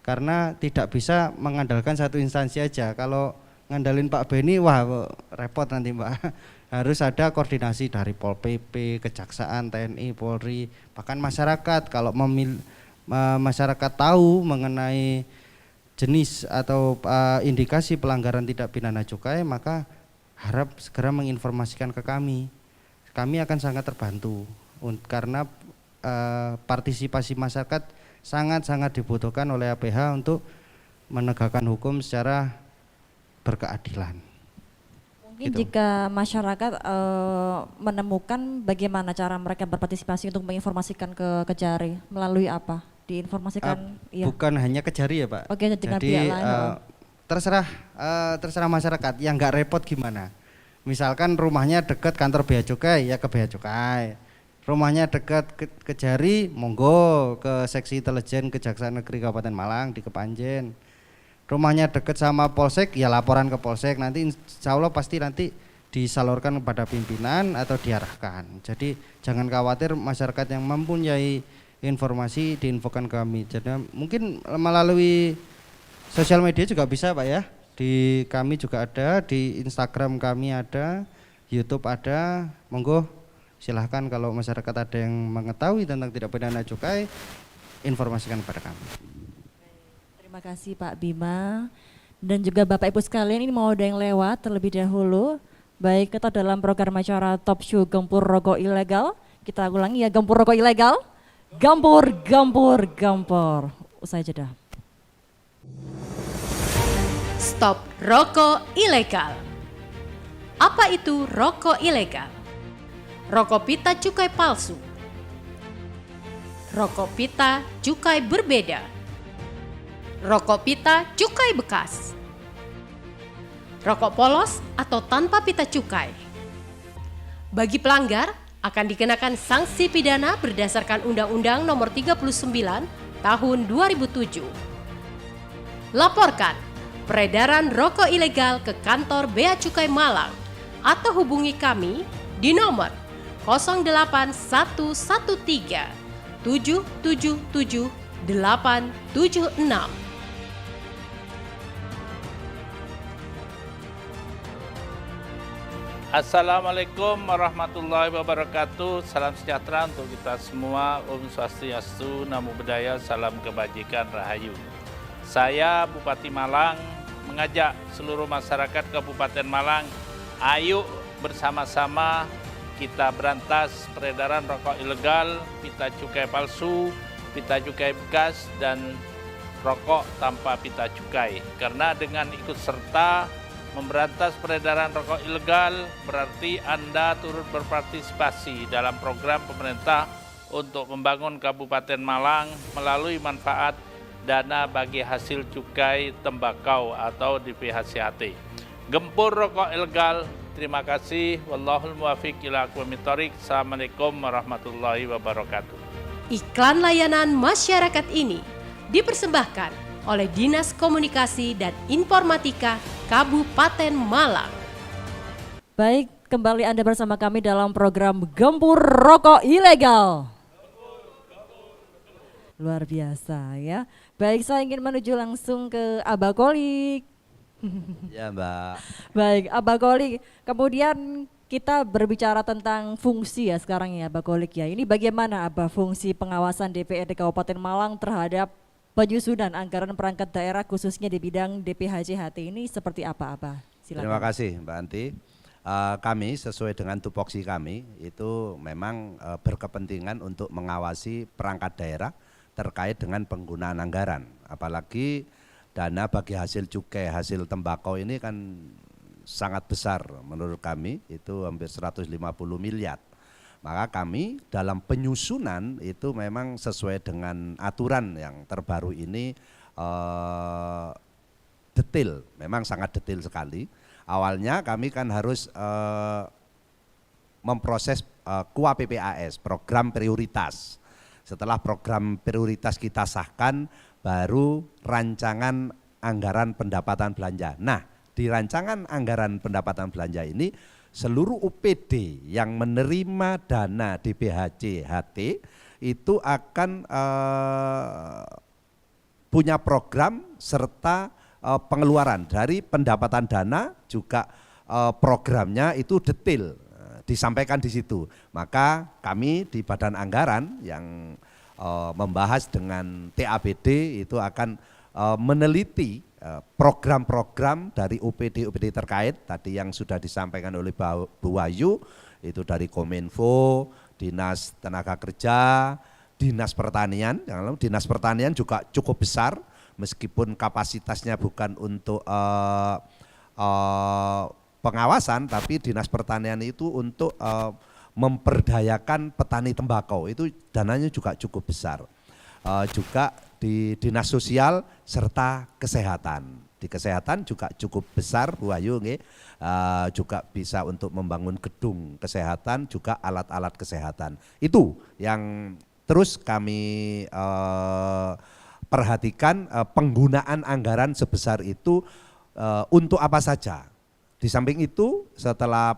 karena tidak bisa mengandalkan satu instansi aja. Kalau ngandalin Pak Beni, wah repot nanti Mbak. Harus ada koordinasi dari Pol PP, Kejaksaan, TNI, Polri, bahkan masyarakat. Kalau masyarakat tahu mengenai jenis atau indikasi pelanggaran tindak pidana cukai, maka harap segera menginformasikan ke kami. Kami akan sangat terbantu karena partisipasi masyarakat sangat-sangat dibutuhkan oleh APH untuk menegakkan hukum secara berkeadilan. Mungkin gitu. Jika masyarakat menemukan bagaimana cara mereka berpartisipasi untuk menginformasikan ke Kejari, melalui apa? Diinformasikan ya. Bukan hanya Kejari ya Pak. Oke, dengan pihak lain. Terserah masyarakat yang nggak repot gimana. Misalkan rumahnya dekat kantor Bea Cukai, ya ke Bea Cukai. Rumahnya dekat Kejari, monggo ke Seksi Intelijen Kejaksaan Negeri Kabupaten Malang di Kepanjen. Rumahnya dekat sama Polsek, ya laporan ke Polsek. Nanti insya Allah pasti nanti disalurkan kepada pimpinan atau diarahkan. Jadi jangan khawatir, masyarakat yang mempunyai informasi diinfokan kami. Jadi mungkin melalui sosial media juga bisa Pak ya. Di kami juga ada, di Instagram kami ada, YouTube ada. Monggo silahkan kalau masyarakat ada yang mengetahui tentang tindak pidana cukai, informasikan kepada kami. Terima kasih Pak Bima. Dan juga Bapak Ibu sekalian, ini mau ada yang lewat terlebih dahulu. Baik, kita dalam program acara Top Show Gempur Rokok Ilegal. Kita ulangi ya, Gempur Rokok Ilegal. Gempur, gempur, gempur. Usai jeda. Stop rokok ilegal. Apa itu rokok ilegal? Rokok pita cukai palsu. Rokok pita cukai berbeda. Rokok pita cukai bekas. Rokok polos atau tanpa pita cukai. Bagi pelanggar akan dikenakan sanksi pidana berdasarkan Undang-Undang Nomor 39 Tahun 2007. Laporkan peredaran rokok ilegal ke kantor Bea Cukai Malang atau hubungi kami di nomor 08113 777 876. Assalamualaikum warahmatullahi wabarakatuh. Salam sejahtera untuk kita semua. Om Swastiastu, Namo Buddhaya, salam kebajikan, rahayu. Saya Bupati Malang mengajak seluruh masyarakat Kabupaten Malang, ayo bersama-sama kita berantas peredaran rokok ilegal, pita cukai palsu, pita cukai bekas, dan rokok tanpa pita cukai. Karena dengan ikut serta memberantas peredaran rokok ilegal berarti Anda turut berpartisipasi dalam program pemerintah untuk membangun Kabupaten Malang melalui manfaat dana bagi hasil cukai tembakau atau DPHCHT. Gempur rokok ilegal. Terima kasih. Wallahul muwaffiq ila aqwamit thoriq. Assalamualaikum warahmatullahi wabarakatuh. Iklan layanan masyarakat ini dipersembahkan oleh Dinas Komunikasi dan Informatika Kabupaten Malang. Baik, kembali Anda bersama kami dalam program Gempur Rokok Ilegal. Luar biasa ya. Baik, saya ingin menuju langsung ke Abah Kolik. Ya Mbak. Baik, Abah Kolik. Kemudian kita berbicara tentang fungsi ya sekarang ya Abah Kolik ya. Ini bagaimana Abah fungsi pengawasan DPRD Kabupaten Malang terhadap penyusunan anggaran perangkat daerah khususnya di bidang DPHCHT ini seperti apa Abah? Silakan. Terima kasih Mbak Anti. Kami sesuai dengan tupoksi kami itu memang berkepentingan untuk mengawasi perangkat daerah terkait dengan penggunaan anggaran. Apalagi dana bagi hasil cukai, hasil tembakau ini kan sangat besar menurut kami, itu hampir 150 miliar. Maka kami dalam penyusunan itu memang sesuai dengan aturan yang terbaru ini detail, memang sangat detail sekali. Awalnya kami kan harus memproses KUA PPAS, program prioritas. Setelah program prioritas kita sahkan, baru rancangan anggaran pendapatan belanja. Nah, di rancangan anggaran pendapatan belanja ini seluruh UPD yang menerima dana DPHCHT itu akan punya program serta pengeluaran dari pendapatan dana juga programnya itu detail disampaikan di situ. Maka kami di Badan Anggaran yang membahas dengan TABD itu akan meneliti program-program dari UPD-UPD terkait tadi yang sudah disampaikan oleh Bu Wahyu, itu dari Kominfo, Dinas Tenaga Kerja, Dinas Pertanian. Dinas Pertanian juga cukup besar meskipun kapasitasnya bukan untuk pengawasan, tapi Dinas Pertanian itu untuk memperdayakan petani tembakau, itu dananya juga cukup besar. Juga di Dinas Sosial serta Kesehatan. Di kesehatan juga cukup besar Bu Ayu, juga bisa untuk membangun gedung kesehatan, juga alat-alat kesehatan. Itu yang terus kami perhatikan penggunaan anggaran sebesar itu untuk apa saja. Di samping itu setelah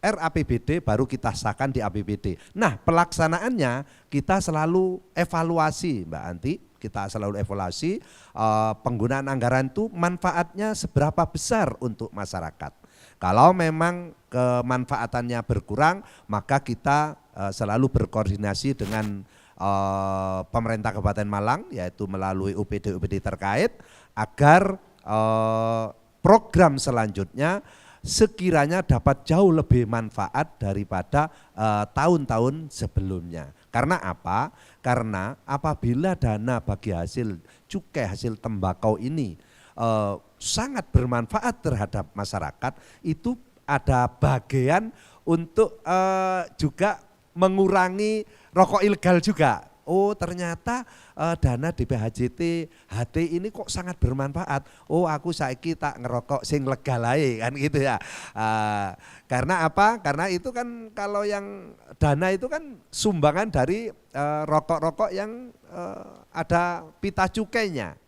RAPBD baru kita sahkan di APBD. Nah, pelaksanaannya kita selalu evaluasi Mbak Anti, kita selalu evaluasi penggunaan anggaran itu manfaatnya seberapa besar untuk masyarakat. Kalau memang kemanfaatannya berkurang, maka kita selalu berkoordinasi dengan pemerintah Kabupaten Malang, yaitu melalui UPD-UPD terkait, agar program selanjutnya sekiranya dapat jauh lebih manfaat daripada tahun-tahun sebelumnya. Karena apa? Karena apabila dana bagi hasil cukai, hasil tembakau ini sangat bermanfaat terhadap masyarakat, itu ada bagian untuk juga mengurangi rokok ilegal juga. Oh, ternyata dana DPHCHT ini kok sangat bermanfaat. Oh, aku saiki tak ngerokok sing legal ae kan gitu ya. Karena apa? Karena itu kan kalau yang dana itu kan sumbangan dari rokok-rokok yang ada pita cukainya.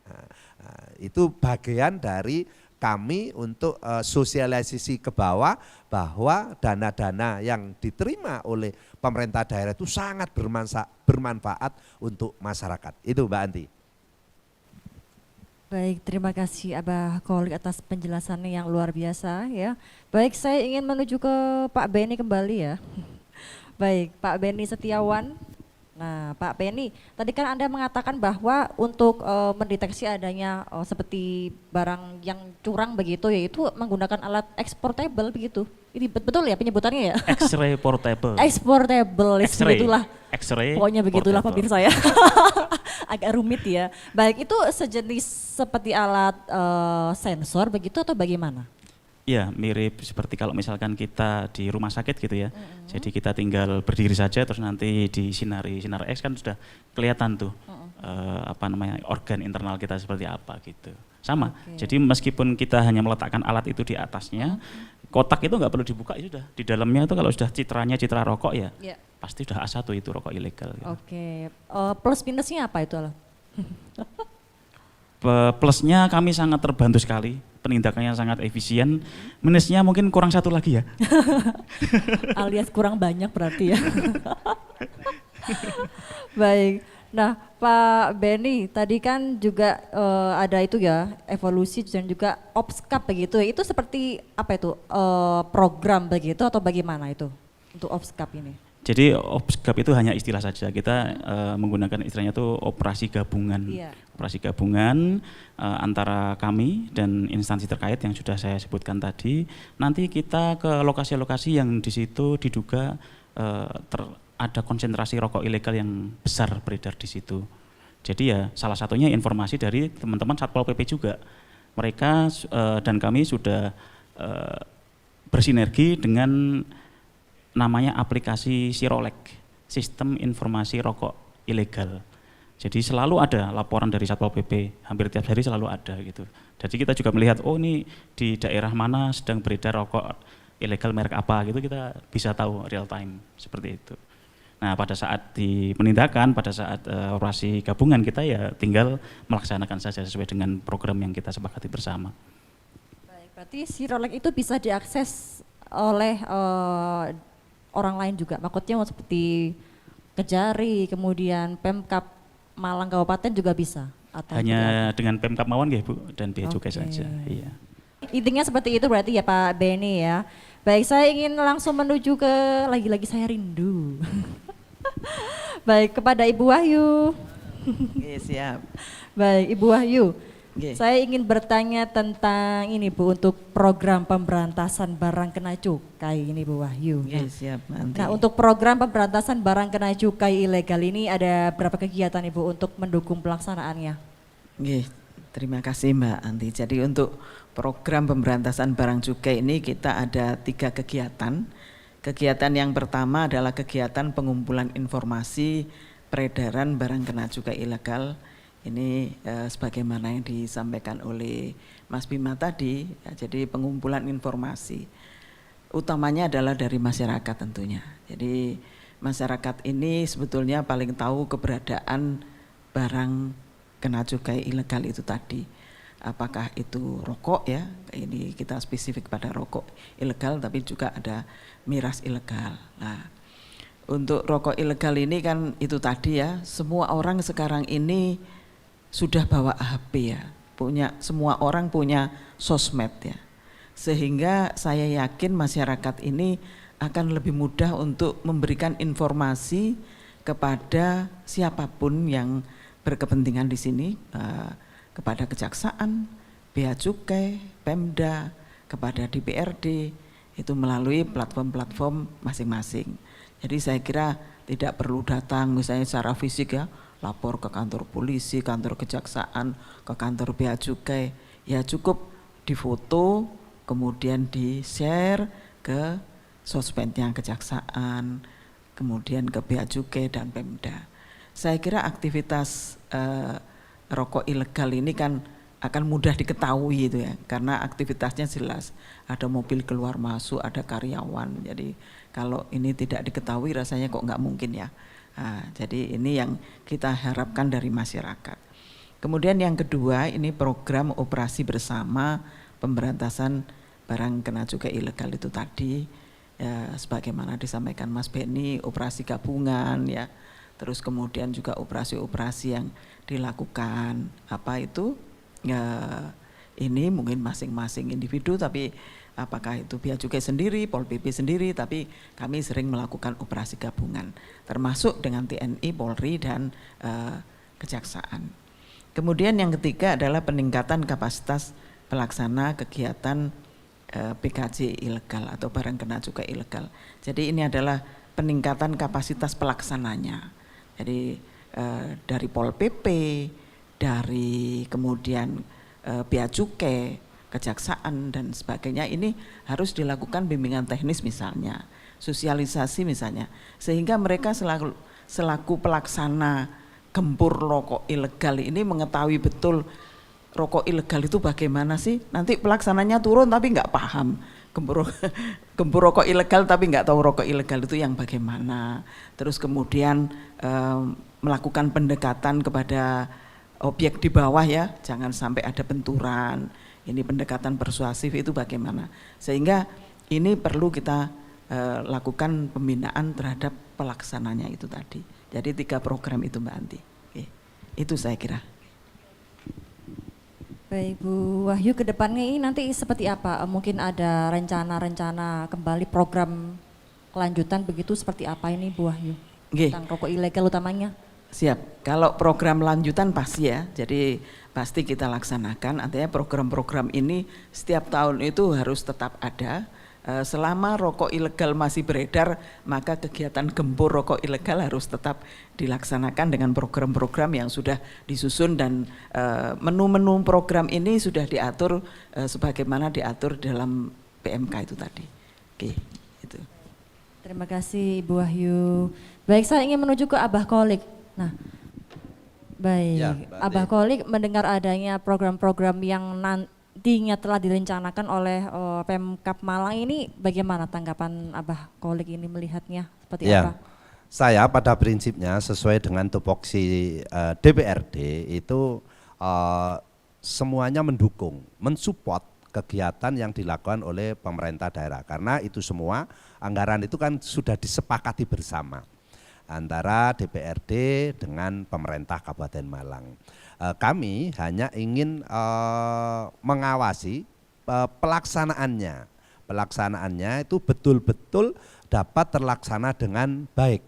Itu bagian dari kami untuk sosialisasi ke bawah bahwa dana-dana yang diterima oleh pemerintah daerah itu sangat bermanfaat untuk masyarakat. Itu Mbak Anti. Baik, terima kasih Abah Kholik atas penjelasannya yang luar biasa ya. Baik, saya ingin menuju ke Pak Beni kembali ya. Baik, Pak Beni Setiawan. Nah, Pak Beni, tadi kan Anda mengatakan bahwa untuk mendeteksi adanya seperti barang yang curang begitu, yaitu menggunakan alat exportable begitu. Ini betul ya penyebutannya ya? X-ray portable. Exportable, begitulah. X-ray. Pokoknya begitulah portable. pemirsa ya. Agak rumit ya. Baik, itu sejenis seperti alat sensor begitu atau bagaimana? Ya, mirip seperti kalau misalkan kita di rumah sakit gitu ya. Jadi kita tinggal berdiri saja terus nanti di sinar X kan sudah kelihatan tuh apa namanya organ internal kita seperti apa gitu. Sama. Jadi meskipun kita hanya meletakkan alat itu di atasnya, kotak itu nggak perlu dibuka ya sudah. Di dalamnya itu kalau sudah citranya citra rokok ya, pasti sudah A1 itu rokok ilegal. Gitu. Oke. Plus minusnya apa itu? Plusnya kami sangat terbantu sekali, penindakannya sangat efisien. Minusnya mungkin kurang satu lagi ya. Alias kurang banyak berarti ya. Baik. Nah, Pak Beni, tadi kan juga ada itu ya, evolusi dan juga OPSCAP begitu. Itu seperti apa itu? Program begitu atau bagaimana itu untuk OPSCAP ini? Jadi OPSCAP itu hanya istilah saja. Kita menggunakan istilahnya itu operasi gabungan. Operasi gabungan antara kami dan instansi terkait yang sudah saya sebutkan tadi. Nanti kita ke lokasi-lokasi yang di situ diduga ada konsentrasi rokok ilegal yang besar beredar di situ. Jadi ya salah satunya informasi dari teman-teman Satpol PP juga. Mereka dan kami sudah bersinergi dengan namanya aplikasi Sirolek, Sistem Informasi Rokok Ilegal. Jadi selalu ada laporan dari Satpol PP, hampir tiap hari selalu ada gitu. Jadi kita juga melihat, oh ini di daerah mana sedang beredar rokok ilegal merek apa gitu, kita bisa tahu real time seperti itu. Nah pada saat di penindakan, pada saat operasi gabungan kita ya tinggal melaksanakan saja sesuai dengan program yang kita sepakati bersama. Baik, berarti Sirolek itu bisa diakses oleh orang lain juga, maksudnya seperti Kejari, kemudian Pemkab Malang Kabupaten juga bisa? Atau hanya dengan Pemkab Mawon ya Bu, dan Bea Cukai saja. Iya. Intinya seperti itu berarti ya Pak Beni ya. Baik, saya ingin langsung menuju ke, lagi-lagi saya rindu. Baik, kepada Ibu Wahyu. Oke, siap. Baik, Ibu Wahyu. Oke. Saya ingin bertanya tentang ini Bu, untuk program pemberantasan barang kena cukai ini Bu Wahyu. Oke, siap. Nanti. Nah, untuk program pemberantasan barang kena cukai ilegal ini ada berapa kegiatan Ibu untuk mendukung pelaksanaannya? Oke, terima kasih Mbak Anti. Jadi untuk program pemberantasan barang cukai ini kita ada 3 kegiatan. Kegiatan yang pertama adalah kegiatan pengumpulan informasi peredaran barang kena cukai ilegal. Ini sebagaimana yang disampaikan oleh Mas Bima tadi, ya, jadi pengumpulan informasi. Utamanya adalah dari masyarakat tentunya. Jadi masyarakat ini sebetulnya paling tahu keberadaan barang kena cukai ilegal itu tadi. Apakah itu rokok ya, ini kita spesifik pada rokok ilegal, tapi juga ada miras ilegal. Nah, untuk rokok ilegal ini kan itu tadi ya, semua orang sekarang ini sudah bawa HP ya, semua orang punya sosmed ya, sehingga saya yakin masyarakat ini akan lebih mudah untuk memberikan informasi kepada siapapun yang berkepentingan di sini, kepada kejaksaan, Bea Cukai, Pemda, kepada DPRD, itu melalui platform-platform masing-masing. Jadi saya kira tidak perlu datang misalnya secara fisik ya, lapor ke kantor polisi, kantor kejaksaan, ke kantor Bea Cukai, ya cukup difoto, kemudian di-share ke sosmednya kejaksaan, kemudian ke Bea Cukai dan Pemda. Saya kira aktivitas rokok ilegal ini kan akan mudah diketahui itu ya, karena aktivitasnya jelas, ada mobil keluar masuk, ada karyawan, jadi kalau ini tidak diketahui rasanya kok nggak mungkin ya. Nah, jadi ini yang kita harapkan dari masyarakat. Kemudian yang kedua ini program operasi bersama pemberantasan barang kena cukai ilegal itu tadi, ya, sebagaimana disampaikan Mas Beni, operasi gabungan ya, terus kemudian juga operasi-operasi yang dilakukan apa itu ya, ini mungkin masing-masing individu, tapi apakah itu Bea Cukai sendiri, Pol PP sendiri, tapi kami sering melakukan operasi gabungan, termasuk dengan TNI, Polri dan Kejaksaan. Kemudian yang ketiga adalah peningkatan kapasitas pelaksana kegiatan PKJ ilegal atau barang kena cukai ilegal. Jadi ini adalah peningkatan kapasitas pelaksananya. Jadi dari Pol PP, dari kemudian Bea Cukai, Kejaksaan dan sebagainya, ini harus dilakukan bimbingan teknis misalnya, sosialisasi misalnya, sehingga mereka selaku pelaksana gempur rokok ilegal ini mengetahui betul rokok ilegal itu bagaimana sih. Nanti pelaksananya turun tapi nggak paham gempur rokok ilegal tapi nggak tahu rokok ilegal itu yang bagaimana. Terus kemudian melakukan pendekatan kepada objek di bawah ya, jangan sampai ada benturan. Ini pendekatan persuasif itu bagaimana. Sehingga ini perlu kita lakukan pembinaan terhadap pelaksananya itu tadi. Jadi 3 program itu Mbak Anti. Oke. Itu saya kira. Baik Bu Wahyu, ke depannya ini nanti seperti apa? Mungkin ada rencana-rencana kembali program kelanjutan begitu, seperti apa ini Bu Wahyu? Tentang rokok ilegal utamanya. Siap, kalau program lanjutan pasti ya, jadi pasti kita laksanakan, artinya program-program ini setiap tahun itu harus tetap ada. Selama rokok ilegal masih beredar, maka kegiatan gempur rokok ilegal harus tetap dilaksanakan dengan program-program yang sudah disusun, dan menu-menu program ini sudah diatur sebagaimana diatur dalam PMK itu tadi. Oke, itu. Terima kasih Ibu Wahyu. Baik, saya ingin menuju ke Abah Kolik. Nah, baik, Ya, Abah Kolik mendengar adanya program-program yang nantinya telah direncanakan oleh Pemkab Malang ini, bagaimana tanggapan Abah Kolik ini melihatnya seperti apa? Saya pada prinsipnya sesuai dengan tupoksi DPRD itu semuanya mendukung, mensupport kegiatan yang dilakukan oleh pemerintah daerah, karena itu semua anggaran itu kan sudah disepakati bersama antara DPRD dengan pemerintah Kabupaten Malang. Kami hanya ingin mengawasi pelaksanaannya. Pelaksanaannya itu betul-betul dapat terlaksana dengan baik.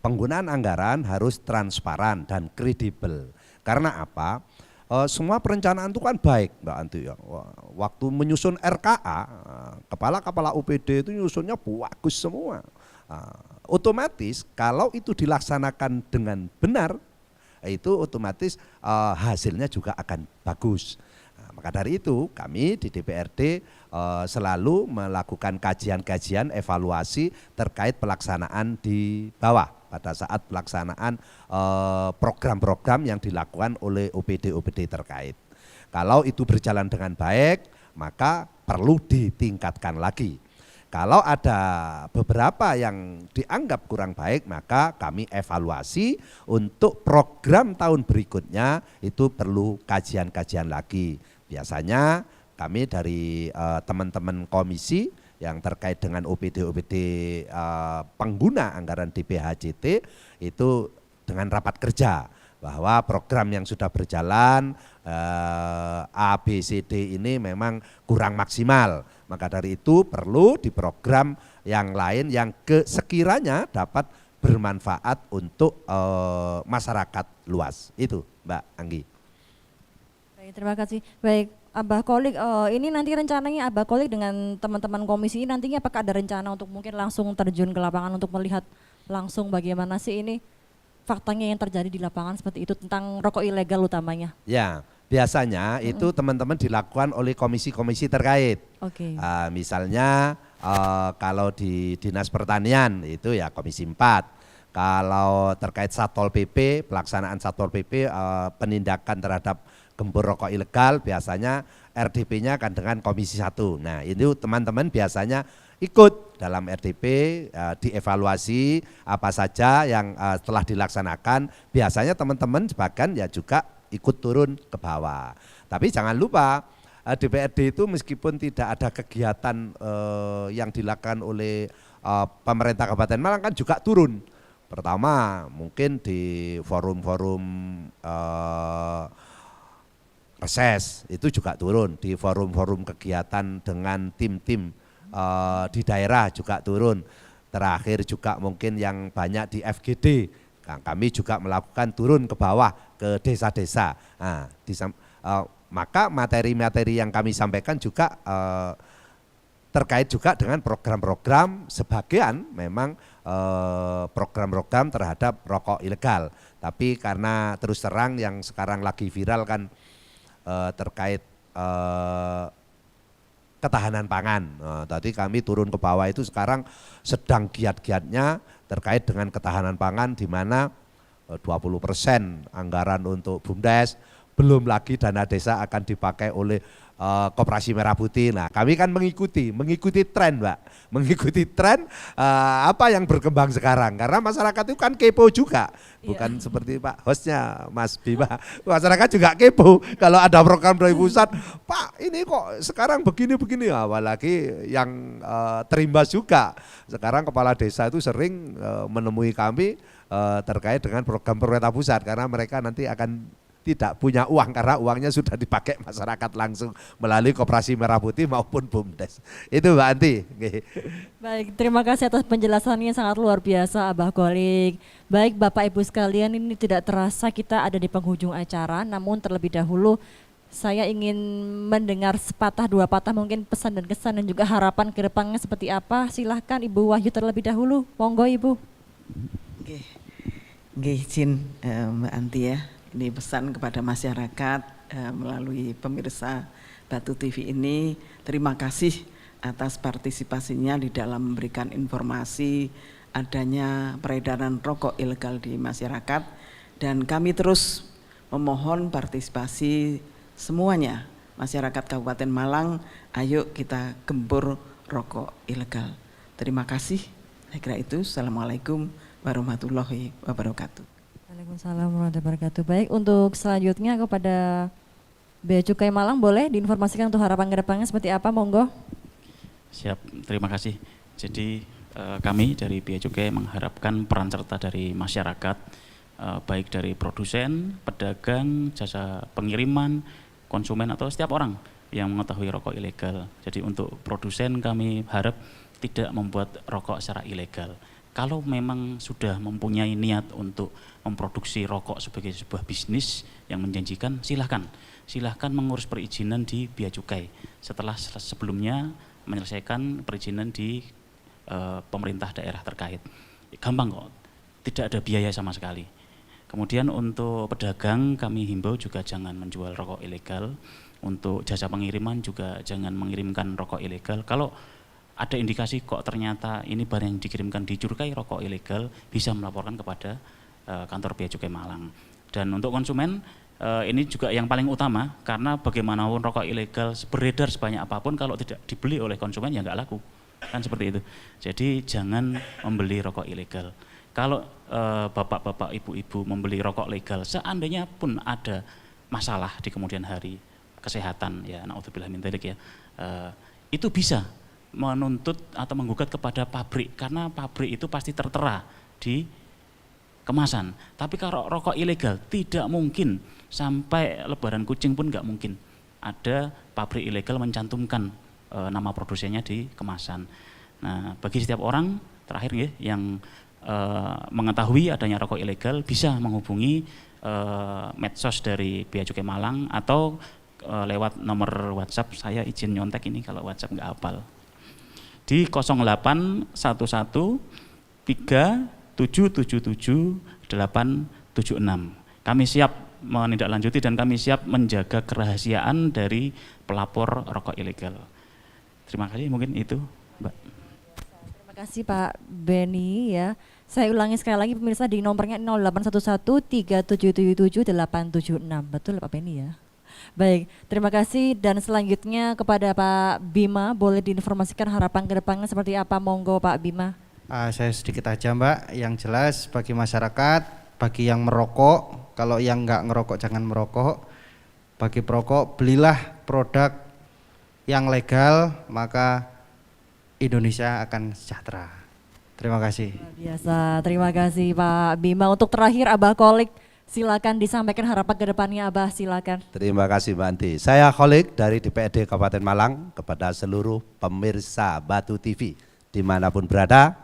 Penggunaan anggaran harus transparan dan kredibel. Karena apa? Semua perencanaan itu kan baik, Mbak Anti ya. Waktu menyusun RKA, kepala-kepala UPD itu nyusunnya bagus semua. Otomatis kalau itu dilaksanakan dengan benar, itu otomatis hasilnya juga akan bagus. Maka dari itu kami di DPRD selalu melakukan kajian-kajian evaluasi terkait pelaksanaan di bawah pada saat pelaksanaan program-program yang dilakukan oleh OPD-OPD terkait. Kalau itu berjalan dengan baik, maka perlu ditingkatkan lagi. Kalau ada beberapa yang dianggap kurang baik, maka kami evaluasi untuk program tahun berikutnya itu perlu kajian-kajian lagi. Biasanya kami dari teman-teman komisi yang terkait dengan OPD-OPD pengguna anggaran DPHJT itu dengan rapat kerja bahwa program yang sudah berjalan A, B, C, D ini memang kurang maksimal. Maka dari itu perlu diprogram yang lain yang sekiranya dapat bermanfaat untuk masyarakat luas. Itu Mbak Anggi. Baik, terima kasih. Baik, Abah Kolik, ini nanti rencananya Abah Kolik dengan teman-teman komisi ini nantinya apakah ada rencana untuk mungkin langsung terjun ke lapangan untuk melihat langsung bagaimana sih ini faktanya yang terjadi di lapangan seperti itu tentang rokok ilegal utamanya? Ya, biasanya itu teman-teman dilakukan oleh komisi-komisi terkait. Oke. Misalnya kalau di Dinas Pertanian itu ya Komisi 4. Kalau terkait Satpol PP, pelaksanaan Satpol PP penindakan terhadap gempur rokok ilegal biasanya RDP-nya kan dengan Komisi 1. Nah, itu teman-teman biasanya ikut dalam RDP, dievaluasi apa saja yang telah dilaksanakan. Biasanya teman-teman sebagian ya juga ikut turun ke bawah. Tapi jangan lupa DPRD itu meskipun tidak ada kegiatan yang dilakukan oleh pemerintah Kabupaten Malang kan juga turun. Pertama mungkin di forum-forum reses itu juga turun, di forum-forum kegiatan dengan tim-tim di daerah juga turun. Terakhir juga mungkin yang banyak di FGD, kami juga melakukan turun ke bawah ke desa-desa. Nah, maka materi-materi yang kami sampaikan juga terkait juga dengan program-program, sebagian memang program-program terhadap rokok ilegal. Tapi karena terus terang yang sekarang lagi viral kan terkait ketahanan pangan. Tadi kami turun ke bawah itu sekarang sedang giat-giatnya terkait dengan ketahanan pangan, di mana 20% anggaran untuk BUMDes, belum lagi dana desa akan dipakai oleh Koperasi Merah Putih. Nah, kami kan mengikuti tren, Mbak, mengikuti tren apa yang berkembang sekarang. Karena masyarakat itu kan kepo juga, bukan seperti Pak hostnya Mas Bima. Masyarakat juga kepo kalau ada program dari pusat, Pak ini kok sekarang begini-begini. Apalagi yang terimbas juga. Sekarang kepala desa itu sering menemui kami terkait dengan program pemerintah pusat, karena mereka nanti akan tidak punya uang karena uangnya sudah dipakai masyarakat langsung melalui Koperasi Merah Putih maupun BUMDes. Itu Mbak Anti. Baik, terima kasih atas penjelasannya sangat luar biasa Abah Golik. Baik Bapak Ibu sekalian, ini tidak terasa kita ada di penghujung acara, namun terlebih dahulu saya ingin mendengar sepatah dua patah mungkin pesan dan kesan dan juga harapan ke depannya seperti apa. Silahkan Ibu Wahyu terlebih dahulu, monggo Ibu. Oke, izin Mbak Anti ya. Ini pesan kepada masyarakat melalui pemirsa Batu TV ini, terima kasih atas partisipasinya di dalam memberikan informasi adanya peredaran rokok ilegal di masyarakat, dan kami terus memohon partisipasi semuanya masyarakat Kabupaten Malang, ayo kita gempur rokok ilegal. Terima kasih, saya kira itu. Assalamualaikum warahmatullahi wabarakatuh. Waalaikumsalam warahmatullahi wabarakatuh. Baik, untuk selanjutnya kepada Bea Cukai Malang, boleh diinformasikan untuk harapan ke depannya seperti apa, monggo. Siap, terima kasih. Jadi kami dari Bea Cukai mengharapkan peran serta dari masyarakat, baik dari produsen, pedagang, jasa pengiriman, konsumen atau setiap orang yang mengetahui rokok ilegal. Jadi untuk produsen kami harap tidak membuat rokok secara ilegal. Kalau memang sudah mempunyai niat untuk memproduksi rokok sebagai sebuah bisnis yang menjanjikan, silahkan mengurus perizinan di Bea Cukai setelah sebelumnya menyelesaikan perizinan di pemerintah daerah terkait. Gampang kok, tidak ada biaya sama sekali. Kemudian untuk pedagang kami himbau juga jangan menjual rokok ilegal. Untuk jasa pengiriman juga jangan mengirimkan rokok ilegal. Kalau ada indikasi kok ternyata ini barang yang dikirimkan dicurigai rokok ilegal, bisa melaporkan kepada kantor Bea Cukai Malang. Dan untuk konsumen ini juga yang paling utama, karena bagaimanapun rokok ilegal beredar sebanyak apapun, kalau tidak dibeli oleh konsumen ya nggak laku, kan seperti itu. Jadi jangan membeli rokok ilegal. Kalau bapak-bapak, ibu-ibu membeli rokok legal, seandainya pun ada masalah di kemudian hari kesehatan, ya naudzubillah min dzalik ya, itu bisa menuntut atau menggugat kepada pabrik, karena pabrik itu pasti tertera di kemasan. Tapi kalau rokok ilegal tidak mungkin, sampai lebaran kucing pun nggak mungkin ada pabrik ilegal mencantumkan nama produsennya di kemasan. Nah, bagi setiap orang terakhir ya, yang mengetahui adanya rokok ilegal bisa menghubungi medsos dari Bea Cukai Malang atau lewat nomor WhatsApp. Saya izin nyontek ini kalau WhatsApp nggak hafal. Di 0811 3777 876. Kami siap menindaklanjuti dan kami siap menjaga kerahasiaan dari pelapor rokok ilegal. Terima kasih, mungkin itu Mbak. Terima kasih Pak Beni ya. Saya ulangi sekali lagi pemirsa, di nomornya 0811 3777 876. Betul Pak Beni ya? Baik, terima kasih, dan selanjutnya kepada Pak Bima, boleh diinformasikan harapan ke depannya seperti apa, monggo Pak Bima. Saya sedikit aja Mbak, yang jelas bagi masyarakat, bagi yang merokok, kalau yang nggak ngerokok jangan merokok. Bagi perokok, belilah produk yang legal, maka Indonesia akan sejahtera. Terima kasih. Luar biasa, terima kasih Pak Bima. Untuk terakhir Abah Kholik, silakan disampaikan harapan ke depannya Abah, silakan. Terima kasih Mbak Anti. Saya Kholik dari DPRD Kabupaten Malang kepada seluruh pemirsa Batu TV dimanapun berada,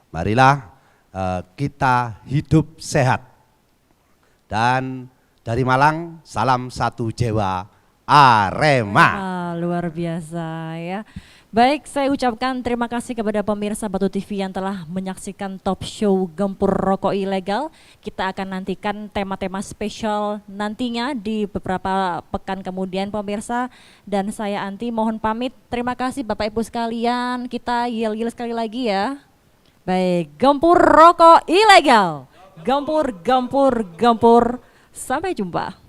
marilah kita hidup sehat. Dan dari Malang, salam satu Jawa, Arema. Luar biasa ya. Baik, saya ucapkan terima kasih kepada pemirsa Batu TV yang telah menyaksikan talk show Gempur Rokok Ilegal. Kita akan nantikan tema-tema spesial nantinya di beberapa pekan kemudian pemirsa. Dan saya Anti mohon pamit. Terima kasih Bapak Ibu sekalian. Kita yel-yel sekali lagi ya. Baik, Gempur Rokok Ilegal. Gempur, gempur, gempur. Sampai jumpa.